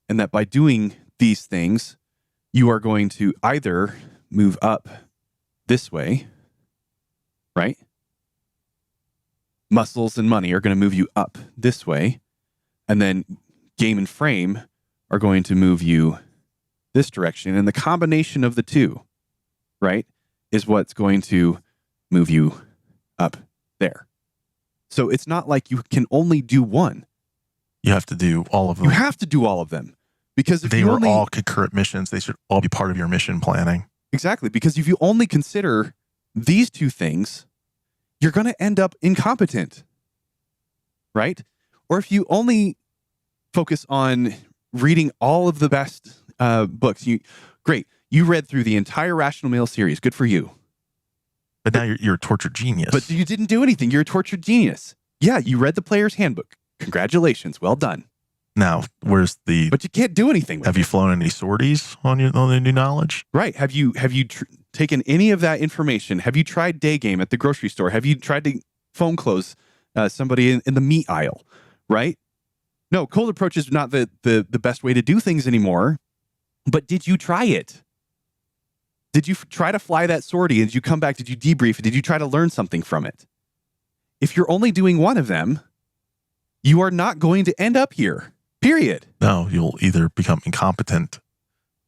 And that by doing these things, you are going to either move up this way, right? Muscles and money are going to move you up this way. And then game and frame are going to move you this direction. And the combination of the two, right, is what's going to move you up there. So it's not like you can only do one. You have to do all of them. You have to do all of them. Because if they were all concurrent missions, they should all be part of your mission planning. Exactly. Because if you only consider these two things, you're going to end up incompetent. Right? Or if you only focus on reading all of the best books, great. You read through the entire Rational Male series. Good for you. But now you're a tortured genius. But you didn't do anything. You're a tortured genius. Yeah, you read the player's handbook. Congratulations. Well done. Now, where's the... But you can't do anything with Have you flown any sorties on the new knowledge? Right. Have you taken any of that information? Have you tried day game at the grocery store? Have you tried to phone close somebody in the meat aisle? Right? No, cold approach is not the best way to do things anymore. But did you try it? Did you try to fly that sortie? Did you come back? Did you debrief? Did you try to learn something from it? If you're only doing one of them, you are not going to end up here. Period. No, you'll either become incompetent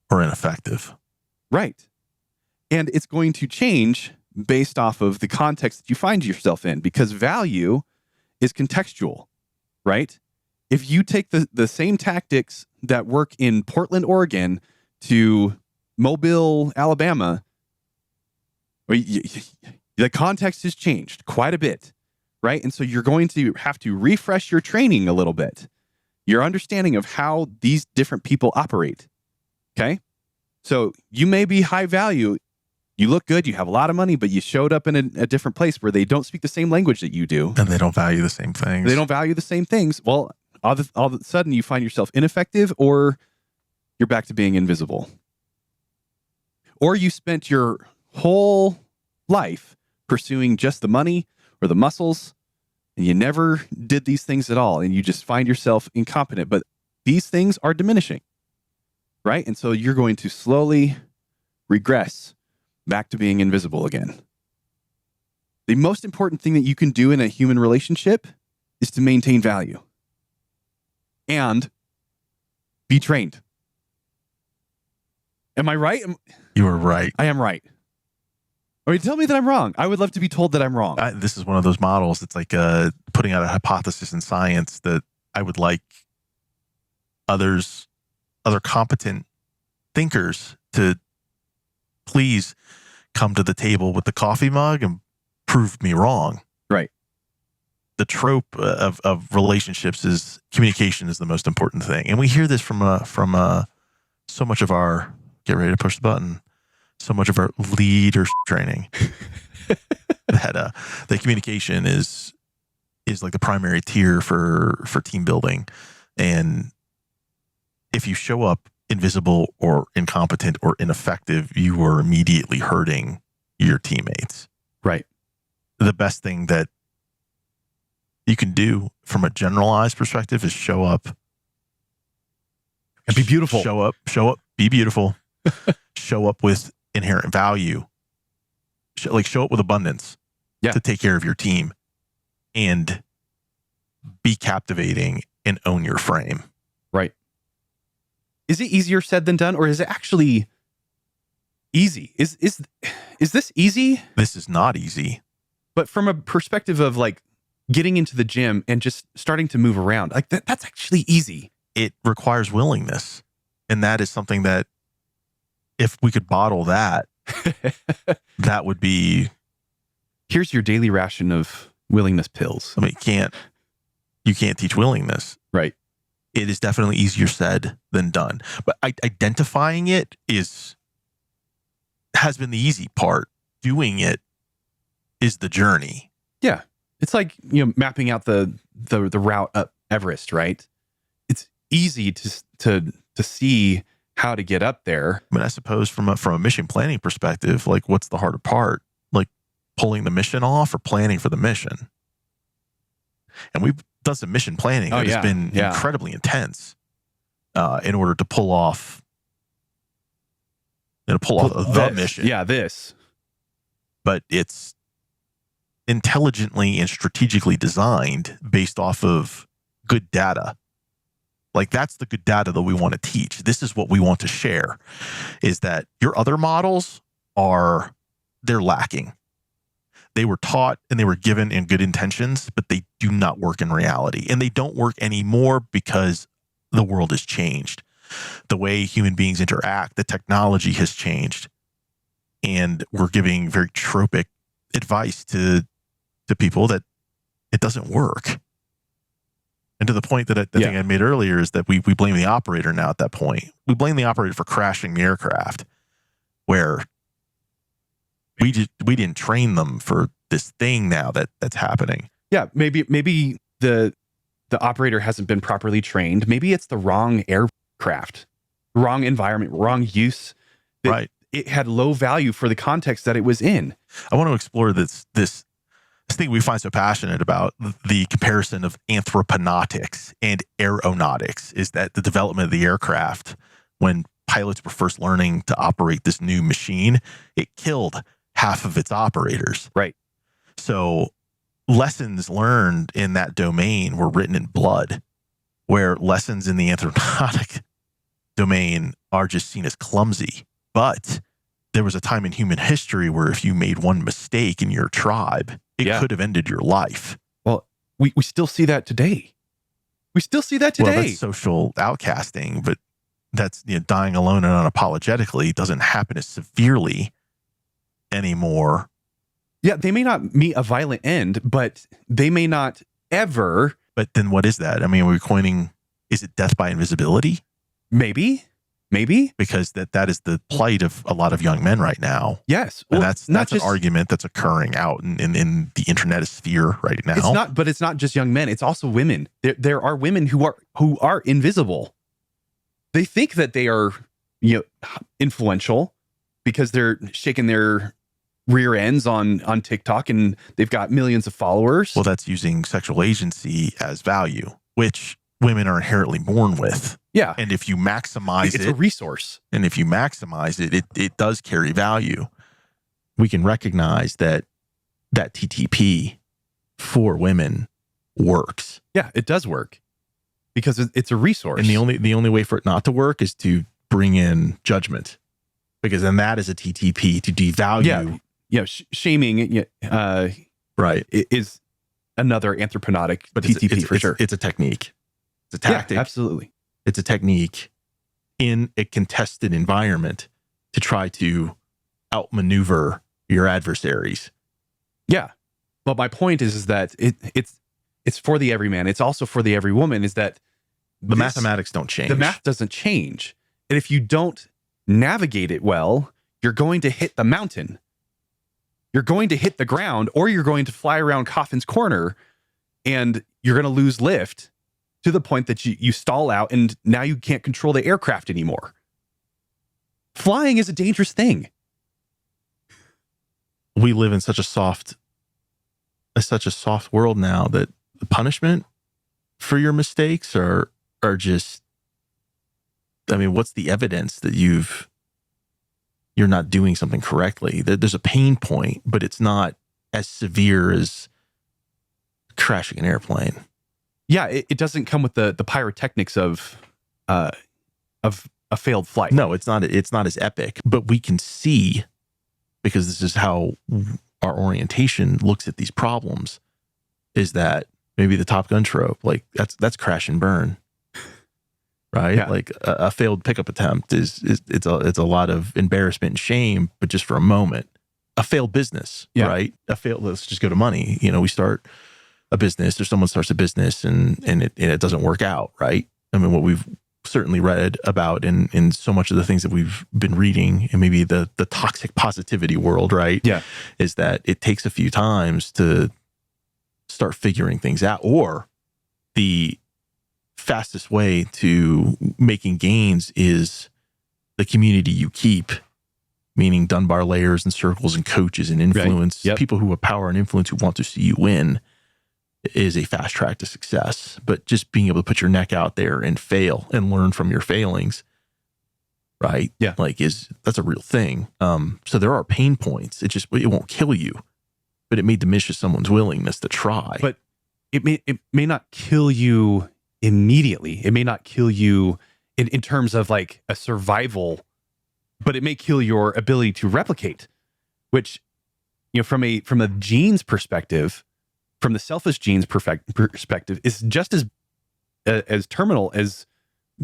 or ineffective. Right. And it's going to change based off of the context that you find yourself in, because value is contextual, right? If you take the same tactics that work in Portland, Oregon to Mobile, Alabama, the context has changed quite a bit, right? And so you're going to have to refresh your training a little bit, your understanding of how these different people operate, okay? So you may be high value, you look good, you have a lot of money, but you showed up in a different place where they don't speak the same language that you do. And they don't value the same things. They don't value the same things. Well, all of a sudden you find yourself ineffective, or you're back to being invisible. Or you spent your whole life pursuing just the money or the muscles, and you never did these things at all, and you just find yourself incompetent. But these things are diminishing, right? And so you're going to slowly regress back to being invisible again. The most important thing that you can do in a human relationship is to maintain value and be trained. Am I right? You are right. I am right. I mean, tell me that I'm wrong. I would love to be told that I'm wrong. This is one of those models. It's like putting out a hypothesis in science that I would like other competent thinkers to please come to the table with the coffee mug and prove me wrong. Right. The trope of relationships is communication is the most important thing. And we hear this from so much of our, get ready to push the button, so much of our leader training that the communication is like the primary tier for team building. And if you show up invisible or incompetent or ineffective, you are immediately hurting your teammates. Right. The best thing that you can do from a generalized perspective is show up and be beautiful. Show up, be beautiful. Show up with inherent value. Show up with abundance to take care of your team, and be captivating and own your frame. Right. Is it easier said than done, or is it actually easy. Is this easy? This is not easy. But from a perspective of like getting into the gym and just starting to move around, like that's actually easy. It requires willingness. And that is something that if we could bottle that, that would be... Here's your daily ration of willingness pills. I mean, you can't teach willingness. Right. It is definitely easier said than done. But identifying it has been the easy part. Doing it is the journey. Yeah. It's like, mapping out the route up Everest, right? It's easy to see how to get up there. I mean, I suppose from a mission planning perspective, like what's the harder part? Like pulling the mission off or planning for the mission? And we've done some mission planning that has been incredibly intense in order to pull off the mission. Yeah, this. But it's intelligently and strategically designed based off of good data. Like that's the good data that we want to teach. This is what we want to share, is that your other models they're lacking. They were taught and they were given in good intentions, but they do not work in reality. And they don't work anymore because the world has changed. The way human beings interact, the technology has changed. And we're giving very tropic advice to people that it doesn't work. And to the point that I think I made earlier is that we blame the operator now at that point. We blame the operator for crashing the aircraft, where we didn't train them for this thing now that's happening. Yeah, maybe the operator hasn't been properly trained. Maybe it's the wrong aircraft, wrong environment, wrong use. Right. It had low value for the context that it was in. I want to explore this thing we find so passionate about, the comparison of anthroponautics and aeronautics, is that the development of the aircraft, when pilots were first learning to operate this new machine, it killed half of its operators. Right. So lessons learned in that domain were written in blood, where lessons in the anthroponic domain are just seen as clumsy. But there was a time in human history where if you made one mistake in your tribe, it could have ended your life. Well, we still see that today. Well, that's social outcasting, but that's dying alone and unapologetically doesn't happen as severely anymore. Yeah, they may not meet a violent end, but they may not ever. But then what is that? I mean, is it death by invisibility? Maybe. Because that is the plight of a lot of young men right now. Yes. Well, and that's an argument that's occurring out in the internet sphere right now. It's not just young men. It's also women. There are women who are invisible. They think that they are, influential because they're shaking their rear ends on TikTok and they've got millions of followers. Well, that's using sexual agency as value, which women are inherently born with. Yeah. And if you maximize it's a resource. And if you maximize it does carry value. We can recognize that TTP for women works. Yeah, it does work because it's a resource. And the only way for it not to work is to bring in judgment, because then that is a TTP to devalue. Yeah. Shaming. Right. Is another anthroponic TTP for sure. It's a technique. It's a tactic. Yeah, absolutely. It's a technique in a contested environment to try to outmaneuver your adversaries. Yeah. Well, my point is that it's for the everyman. It's also for the every woman, is that the mathematics don't change. The math doesn't change. And if you don't navigate it well, you're going to hit the mountain. You're going to hit the ground, or you're going to fly around Coffin's Corner and you're going to lose lift to the point that you stall out and now you can't control the aircraft anymore. Flying is a dangerous thing. We live in such a soft world now that the punishment for your mistakes are just, I mean, what's the evidence that you're not doing something correctly? There's a pain point, but it's not as severe as crashing an airplane. Yeah, it doesn't come with the pyrotechnics of a failed flight. No, it's not as epic, but we can see, because this is how our orientation looks at these problems, is that maybe the Top Gun trope, like that's crash and burn, right? Yeah. Like a failed pickup attempt it's a lot of embarrassment and shame, but just for a moment. A failed business, Yeah. right? Let's just go to money. We start a business, or someone starts a business and it doesn't work out, right? I mean, what we've certainly read about in so much of the things that we've been reading, and maybe the toxic positivity world, right? Yeah. Is that it takes a few times to start figuring things out, or the fastest way to making gains is the community you keep, meaning Dunbar layers and circles and coaches and influence, Right. Yep. people who have power and influence who want to see you win, is a fast track to success. But just being able to put your neck out there and fail and learn from your failings, right? Yeah. Like that's a real thing. So there are pain points. It won't kill you, but it may diminish someone's willingness to try. But it may not kill you immediately. It may not kill you in terms of like a survival, but it may kill your ability to replicate, which, from a genes perspective, from the selfish genes perspective, is just as terminal as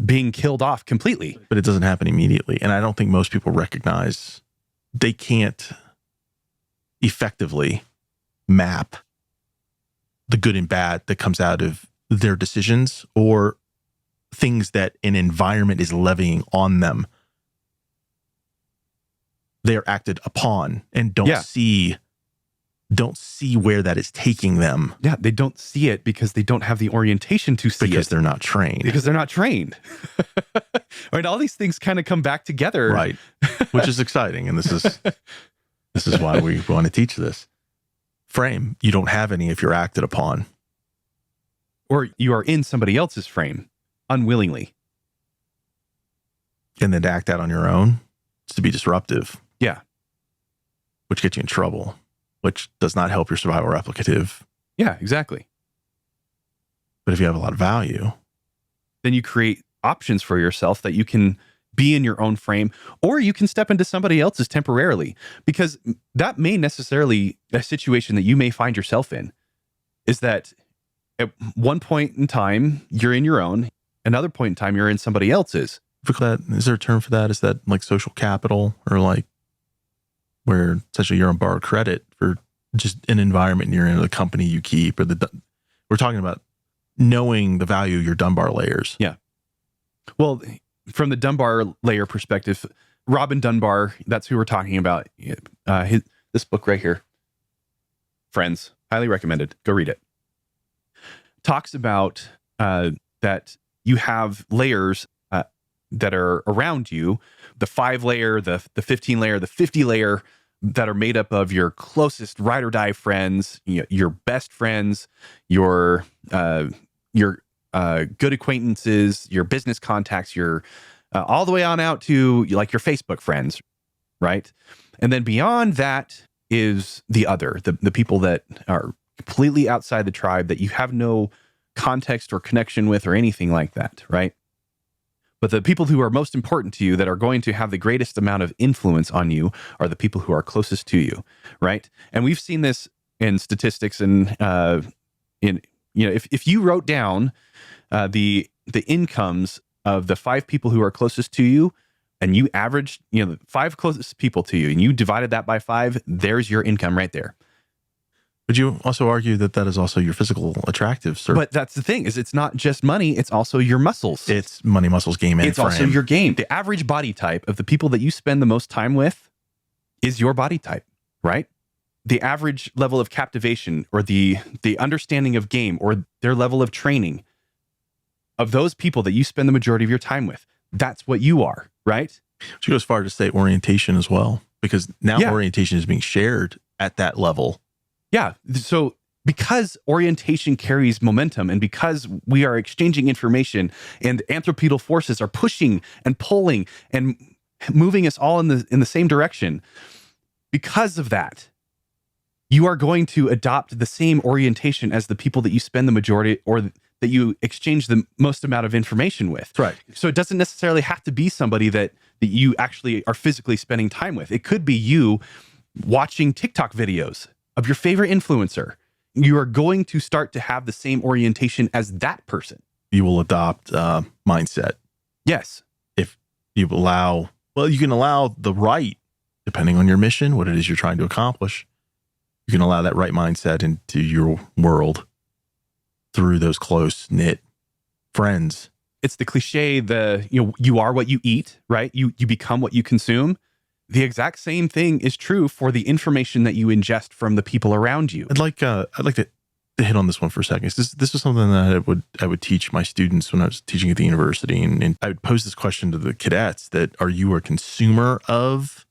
being killed off completely. But it doesn't happen immediately. And I don't think most people recognize they can't effectively map the good and bad that comes out of their decisions, or things that an environment is levying on them. They're acted upon and don't see where that is taking them. Yeah, they don't see it because they don't have the orientation to see it. Because they're not trained. Because they're not trained. Right, all these things kind of come back together. Right. Which is exciting. And this is why we want to teach this. Frame, you don't have any if you're acted upon. Or you are in somebody else's frame unwillingly. And then to act out on your own, it's to be disruptive. Yeah. Which gets you in trouble, which does not help your survival replicative. Yeah, exactly. But if you have a lot of value, then you create options for yourself that you can be in your own frame, or you can step into somebody else's temporarily, because that may necessarily a situation that you may find yourself in is that at one point in time, you're in your own, another point in time, you're in somebody else's. Is there a term for that? Is that like social capital, or like where essentially you're on borrowed credit for just an environment you're in, the company you keep, or we're talking about knowing the value of your Dunbar layers. Yeah. Well, from the Dunbar layer perspective, Robin Dunbar, that's who we're talking about. This book right here, Friends, highly recommended. Go read it. Talks about that you have layers that are around you, the 5 layer, the 15 layer, the 50 layer, that are made up of your closest ride or die friends, your best friends, your good acquaintances, your business contacts, your all the way on out to like your Facebook friends, right? And then beyond that is the other, the people that are completely outside the tribe that you have no context or connection with or anything like that, right? But the people who are most important to you, that are going to have the greatest amount of influence on you, are the people who are closest to you, right? And we've seen this in statistics, and if you wrote down the incomes of the 5 people who are closest to you, and you averaged the 5 closest people to you, and you divided that by 5, there's your income right there. Would you also argue that is also your physical attractive? But that's the thing, is it's not just money, it's also your muscles. It's money, muscles, game, and it's frame. Also your game. The average body type of the people that you spend the most time with is your body type, right? The average level of captivation, or the understanding of game, or their level of training of those people that you spend the majority of your time with, that's what you are, right? She goes far to say orientation as well, because now orientation is being shared at that level. Yeah. So because orientation carries momentum, and because we are exchanging information, and anthropical forces are pushing and pulling and moving us all in the same direction, because of that, you are going to adopt the same orientation as the people that you spend the majority or that you exchange the most amount of information with. That's right. So it doesn't necessarily have to be somebody that you actually are physically spending time with. It could be you watching TikTok videos of your favorite influencer. You are going to start to have the same orientation as that person. You will adopt mindset. Yes. If you allow, well, you can allow the right, depending on your mission, what it is you're trying to accomplish. You can allow that right mindset into your world through those close-knit friends. It's the cliche, you are what you eat, right? You become what you consume. The exact same thing is true for the information that you ingest from the people around you. I'd like to hit on this one for a second. This was something that I would teach my students when I was teaching at the university, and I would pose this question to the cadets: that are you a consumer of,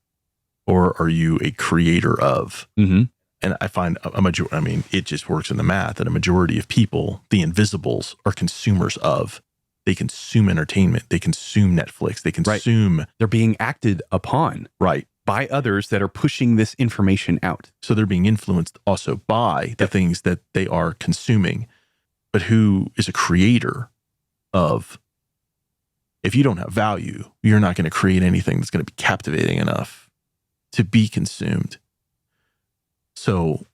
or are you a creator of? Mm-hmm. And I find it just works in the math that a majority of people, the invisibles, are consumers of. They consume entertainment. They consume Netflix. They consume. Right. They're being acted upon. Right. By others that are pushing this information out. So they're being influenced also by the things that they are consuming. But who is a creator of? If you don't have value, you're not going to create anything that's going to be captivating enough to be consumed. So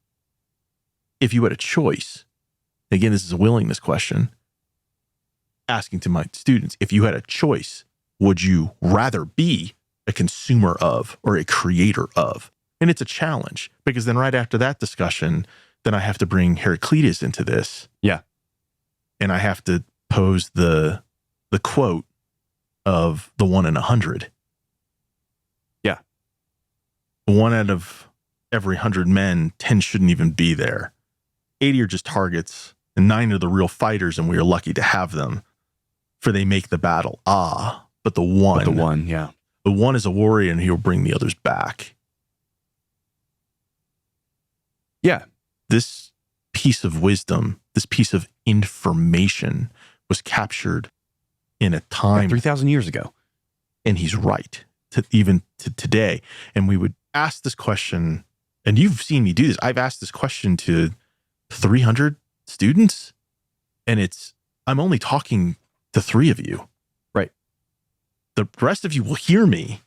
if you had a choice, again, this is a willingness question, asking to my students, if you had a choice, would you rather be a consumer of or a creator of? And it's a challenge, because then right after that discussion, then I have to bring Heraclitus into this. Yeah. And I have to pose the quote of the 1 in 100. Yeah. 1 out of every 100 men, 10 shouldn't even be there. 80 are just targets, and 9 are the real fighters, and we are lucky to have them, for they make the battle. But the one. Yeah. The one is a warrior, and he will bring the others back. Yeah. This piece of wisdom, this piece of information was captured in a time 3,000 years ago. And he's right, even to today. And we would ask this question, and you've seen me do this. I've asked this question to 300 students, and I'm only talking to 3 of you. Right. The rest of you will hear me.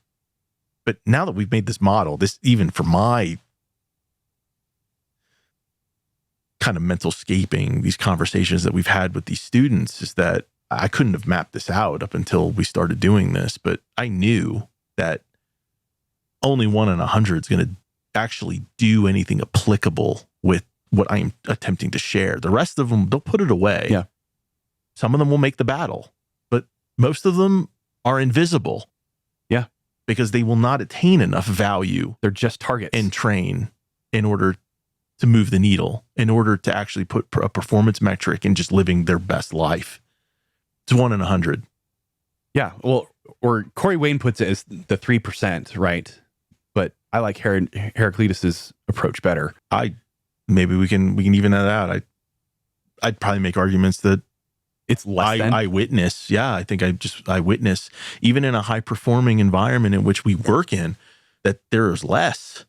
But now that we've made this model, this, even for my kind of mental scaping, these conversations that we've had with these students, is that I couldn't have mapped this out up until we started doing this, but I knew that only 1 in 100 is going to actually do anything applicable with what I'm attempting to share. The rest of them, they'll put it away. Yeah. Some of them will make the battle, but most of them are invisible. Yeah. Because they will not attain enough value. They're just targets. And train in order to move the needle, in order to actually put a performance metric in just living their best life. It's 1 in 100. Yeah. Well, or Corey Wayne puts it as the 3%, right? But I like Heraclitus's approach better. Maybe we can even that out. I'd probably make arguments that it's less than. I witness. Yeah, I think I witness, even in a high performing environment in which we work in, that there's less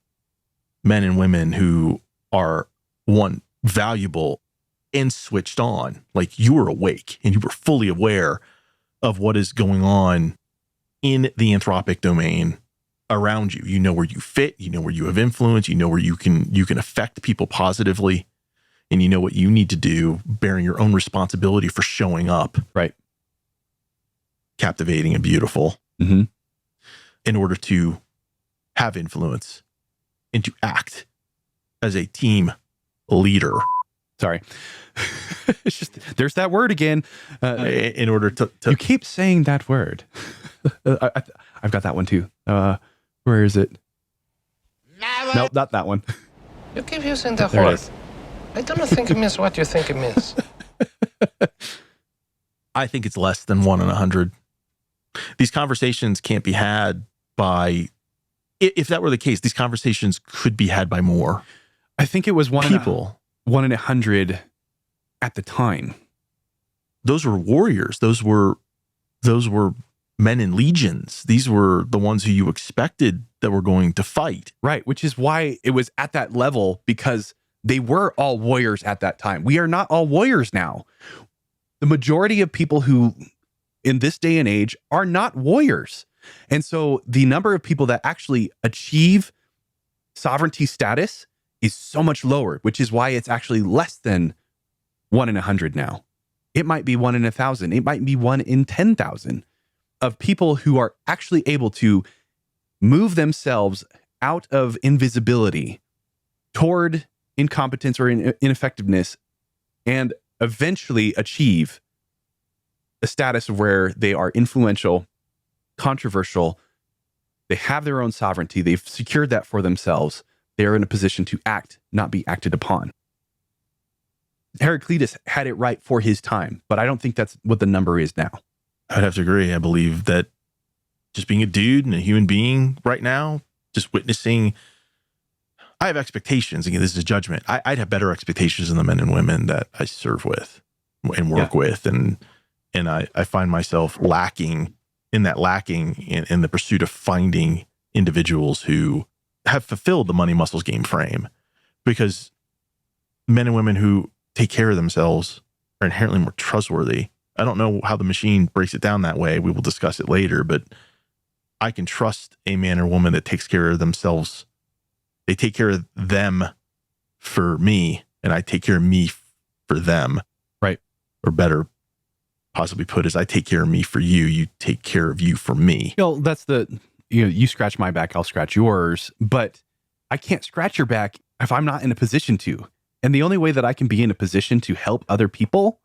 men and women who are, one, valuable and switched on. Like, you were awake and you were fully aware of what is going on in the anthropic domain around you. You know where you fit, you know where you have influence, you know where you can affect people positively, and you know what you need to do, bearing your own responsibility for showing up. Right. Captivating and beautiful. Mm-hmm. In order to have influence and to act as a team leader. Sorry. It's just, there's that word again. In order to you keep saying that word. I've got that one too. Where is it? Nope, not that one. You keep using the There it word. is. I don't think it means what you think it means. I think it's less than 1 in 100. These conversations can't be had by, if that were the case, these conversations could be had by more. I think it was 1 in 100 at the time. Those were warriors. Those were men in legions. These were the ones who you expected that were going to fight. Right. Which is why it was at that level, because they were all warriors at that time. We are not all warriors now. The majority of people who in this day and age are not warriors. And so the number of people that actually achieve sovereignty status is so much lower, which is why it's actually less than 1 in 100 now. It might be 1 in 1,000. It might be 1 in 10,000 of people who are actually able to move themselves out of invisibility toward incompetence or ineffectiveness and eventually achieve a status where they are influential, controversial, they have their own sovereignty, they've secured that for themselves, they are in a position to act, not be acted upon. Heraclitus had it right for his time, but I don't think that's what the number is now. I'd have to agree. I believe that just being a dude and a human being right now, just witnessing, I have expectations. Again, this is a judgment. I'd have better expectations than the men and women that I serve with and work with. And I find myself lacking in the pursuit of finding individuals who have fulfilled the money muscles game frame, because men and women who take care of themselves are inherently more trustworthy. I don't know how the machine breaks it down that way. We will discuss it later, but I can trust a man or woman that takes care of themselves. They take care of them for me, and I take care of me for them. Right. Or better possibly put is, I take care of me for you. You take care of you for me. You know, that's you scratch my back, I'll scratch yours, but I can't scratch your back if I'm not in a position to. And the only way that I can be in a position to help other people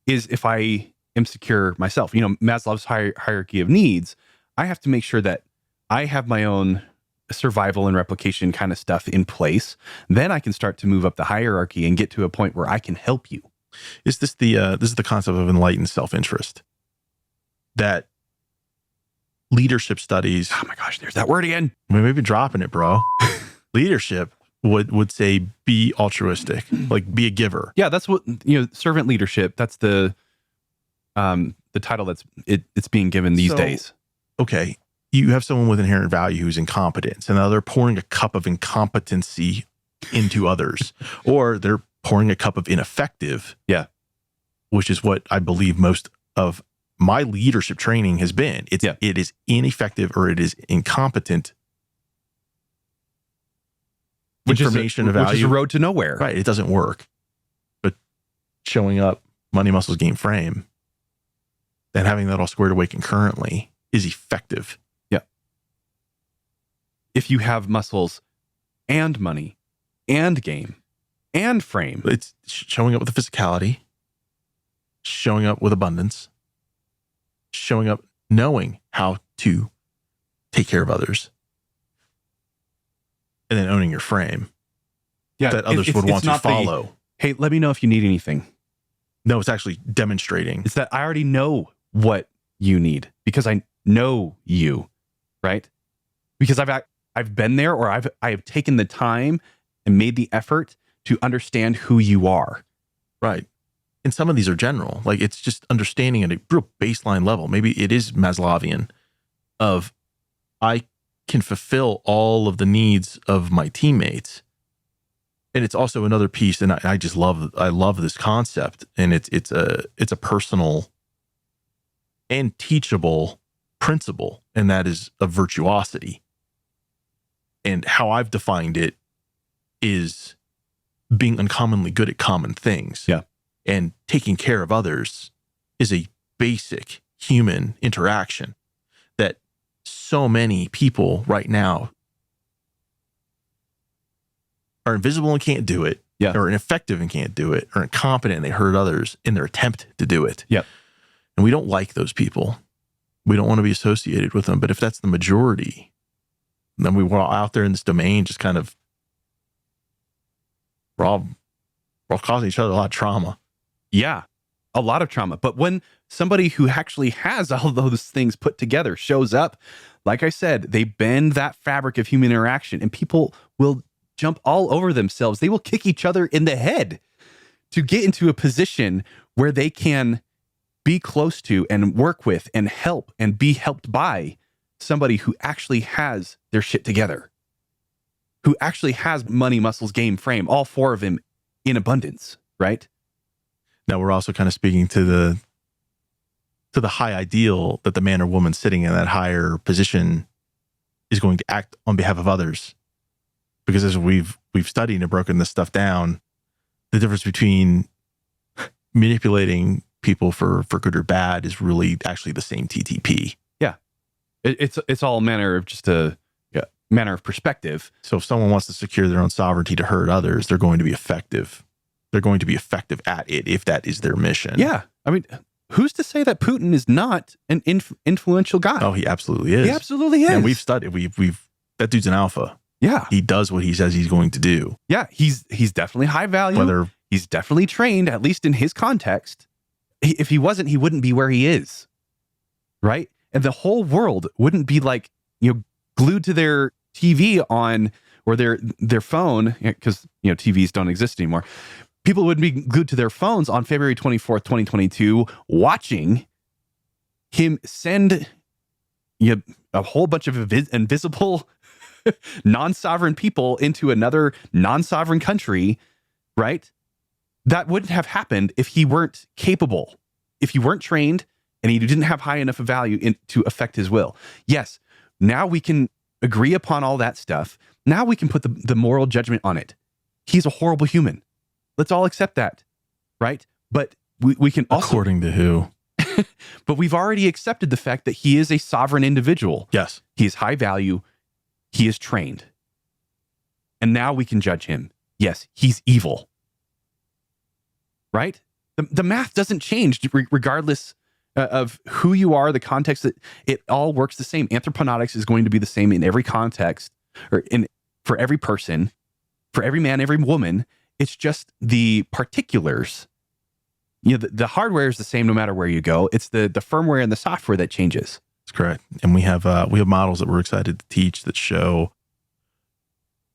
is if I am secure myself. You know, Maslow's hierarchy of needs, I have to make sure that I have my own survival and replication kind of stuff in place. Then I can start to move up the hierarchy and get to a point where I can help you. Is this this is the concept of enlightened self-interest? That leadership studies. Oh my gosh, there's that word again. Maybe dropping it, bro. Leadership would say be altruistic, like be a giver. Yeah, that's what, servant leadership. That's the title it's being given these days. Okay, you have someone with inherent value who's incompetent, and now they're pouring a cup of incompetency into others, or they're pouring a cup of ineffective. Yeah, which is what I believe most of my leadership training has been. It is ineffective or it is incompetent. Which information of value, which is a road to nowhere. Right, it doesn't work. But showing up, money muscles game frame, and having that all squared away concurrently is effective. Yeah. If you have muscles and money and game and frame. It's showing up with the physicality, showing up with abundance, showing up knowing how to take care of others, and then owning your frame that others would want to follow. Hey, let me know if you need anything. No, it's actually demonstrating. It's that I already know what you need because I know you, right? Because I've been there, or I have taken the time and made the effort to understand who you are. Right. And some of these are general. Like, it's just understanding at a real baseline level. Maybe it is Maslowian of I can fulfill all of the needs of my teammates. And it's also another piece, and I love this concept, and it's a personal and teachable principle, and that is of virtuosity. And how I've defined it is being uncommonly good at common things. Yeah. And taking care of others is a basic human interaction that so many people right now are invisible and can't do it, or ineffective and can't do it, or incompetent and they hurt others in their attempt to do it. Yep. And we don't like those people. We don't want to be associated with them. But if that's the majority, then we're all out there in this domain just kind of, we're all causing each other a lot of trauma. Yeah, a lot of trauma. But when somebody who actually has all those things put together shows up, like I said, they bend that fabric of human interaction, and people will jump all over themselves. They will kick each other in the head to get into a position where they can be close to and work with and help and be helped by somebody who actually has their shit together, who actually has money, muscles, game, frame, all four of them in abundance, right? Now we're also kind of speaking to the high ideal that the man or woman sitting in that higher position is going to act on behalf of others. Because as we've studied and broken this stuff down, the difference between manipulating people for good or bad is really actually the same TTP. Yeah. It's all manner of just a manner of perspective. So if someone wants to secure their own sovereignty to hurt others, they're going to be effective. They're going to be effective at it if that is their mission. Yeah. I mean, who's to say that Putin is not an influential guy? Oh, he absolutely is. He absolutely is. And we've studied. We've that dude's an alpha. Yeah. He does what he says he's going to do. Yeah. He's definitely high value. He's definitely trained, at least in his context. If he wasn't, he wouldn't be where he is. Right? And the whole world wouldn't be like, glued to their TV on or their phone, because TVs don't exist anymore. People would be glued to their phones on February 24th, 2022, watching him send a whole bunch of invisible non-sovereign people into another non-sovereign country, right? That wouldn't have happened if he weren't capable, if he weren't trained, and he didn't have high enough of value to affect his will. Yes, now we can agree upon all that stuff. Now we can put the moral judgment on it. He's a horrible human. Let's all accept that, right? But we can also... According to who? But we've already accepted the fact that he is a sovereign individual. Yes. He is high value. He is trained. And now we can judge him. Yes, he's evil. Right? The math doesn't change regardless of who you are, the context. That it all works the same. Anthroponautics is going to be the same in every context, or for every person, for every man, every woman. It's just the particulars. The hardware is the same no matter where you go. It's the firmware and the software that changes. That's correct. And we have models that we're excited to teach that show,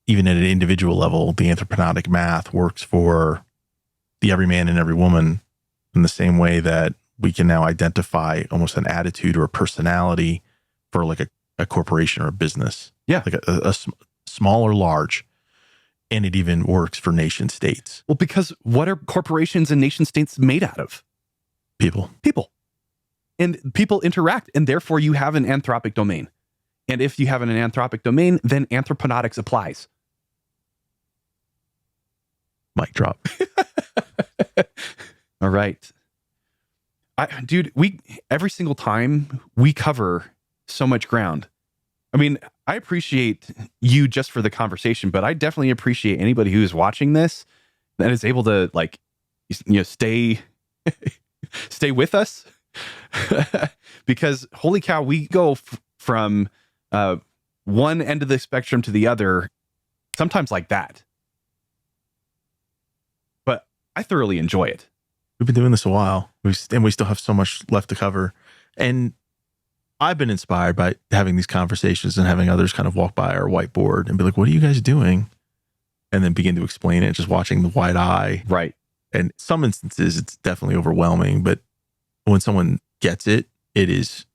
even at an individual level, the anthropronautic math works for the every man and every woman in the same way that we can now identify almost an attitude or a personality for like a corporation or a business. Yeah. Like a small or large. And it even works for nation states. Well, because what are corporations and nation states made out of? People. And people interact, and therefore you have an anthropic domain. And if you have an anthropic domain, then anthroponautics applies. Mic drop. All right. Dude, every single time we cover so much ground. I mean, I appreciate you just for the conversation, but I definitely appreciate anybody who is watching this that is able to stay with us. Because holy cow, we go from one end of the spectrum to the other, sometimes like that. But I thoroughly enjoy it. We've been doing this a while, and we still have so much left to cover. And I've been inspired by having these conversations and having others kind of walk by our whiteboard and be like, what are you guys doing? And then begin to explain it, just watching the wide eye. Right. And in some instances, it's definitely overwhelming. But when someone gets it, it is,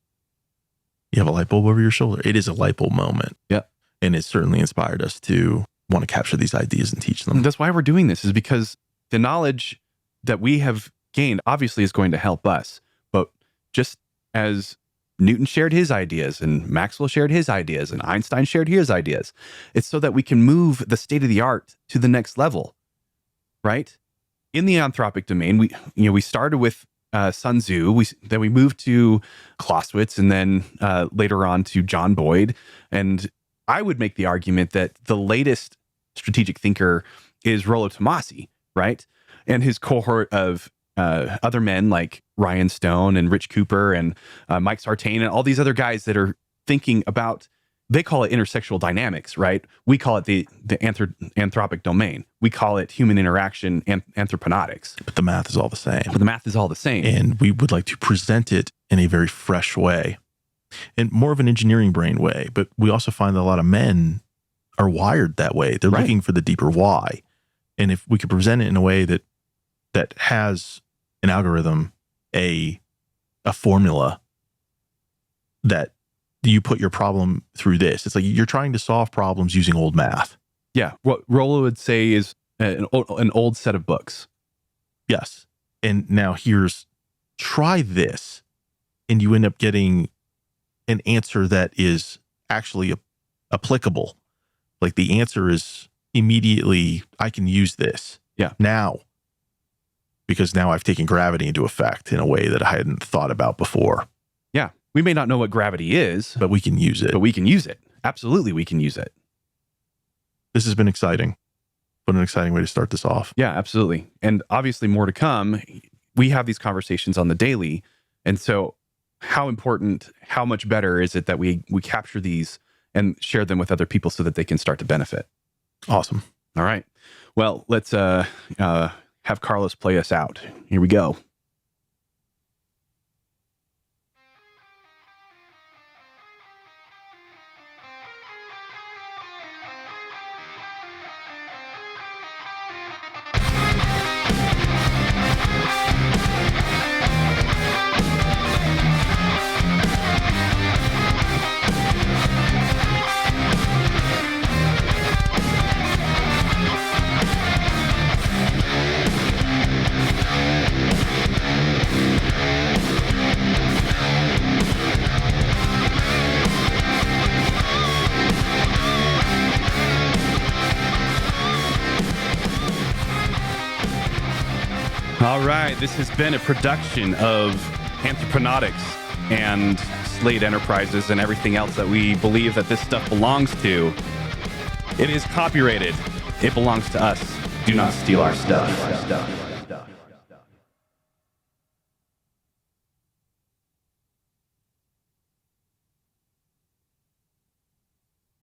you have a light bulb over your shoulder. It is a light bulb moment. Yeah. And it certainly inspired us to want to capture these ideas and teach them. That's why we're doing this, is because the knowledge that we have gained obviously is going to help us. But just as Newton shared his ideas and Maxwell shared his ideas and Einstein shared his ideas, it's so that we can move the state of the art to the next level, right? In the anthropic domain, we started with Sun Tzu, then we moved to Clausewitz, and then later on to John Boyd. And I would make the argument that the latest strategic thinker is Rollo Tomassi, right? And his cohort of other men like Ryan Stone and Rich Cooper and Mike Sartain and all these other guys that are thinking about, they call it intersexual dynamics, right? We call it the anthropic domain. We call it human interaction and anthroponautics. But the math is all the same. But the math is all the same. And we would like to present it in a very fresh way and more of an engineering brain way. But we also find that a lot of men are wired that way. They're looking for the deeper why. And if we could present it in a way that has an algorithm, a formula that you put your problem through this. It's like you're trying to solve problems using old math. Yeah. What Rollo would say is an old set of books. Yes. And now here's, try this, and you end up getting an answer that is actually applicable. Like the answer is immediately, I can use this. Yeah. Now, because now I've taken gravity into effect in a way that I hadn't thought about before. Yeah. We may not know what gravity is, But we can use it. but we can use it. Absolutely, we can use it. This has been exciting. What an exciting way to start this off. Yeah, absolutely. And obviously more to come. We have these conversations on the daily. And so how important, how much better is it that we capture these and share them with other people so that they can start to benefit? Awesome. All right. Well, let's have Carlos play us out. Here we go. All right, this has been a production of Anthroponautics and Slate Enterprises and everything else that we believe that this stuff belongs to. It is copyrighted. It belongs to us. Do not steal our stuff.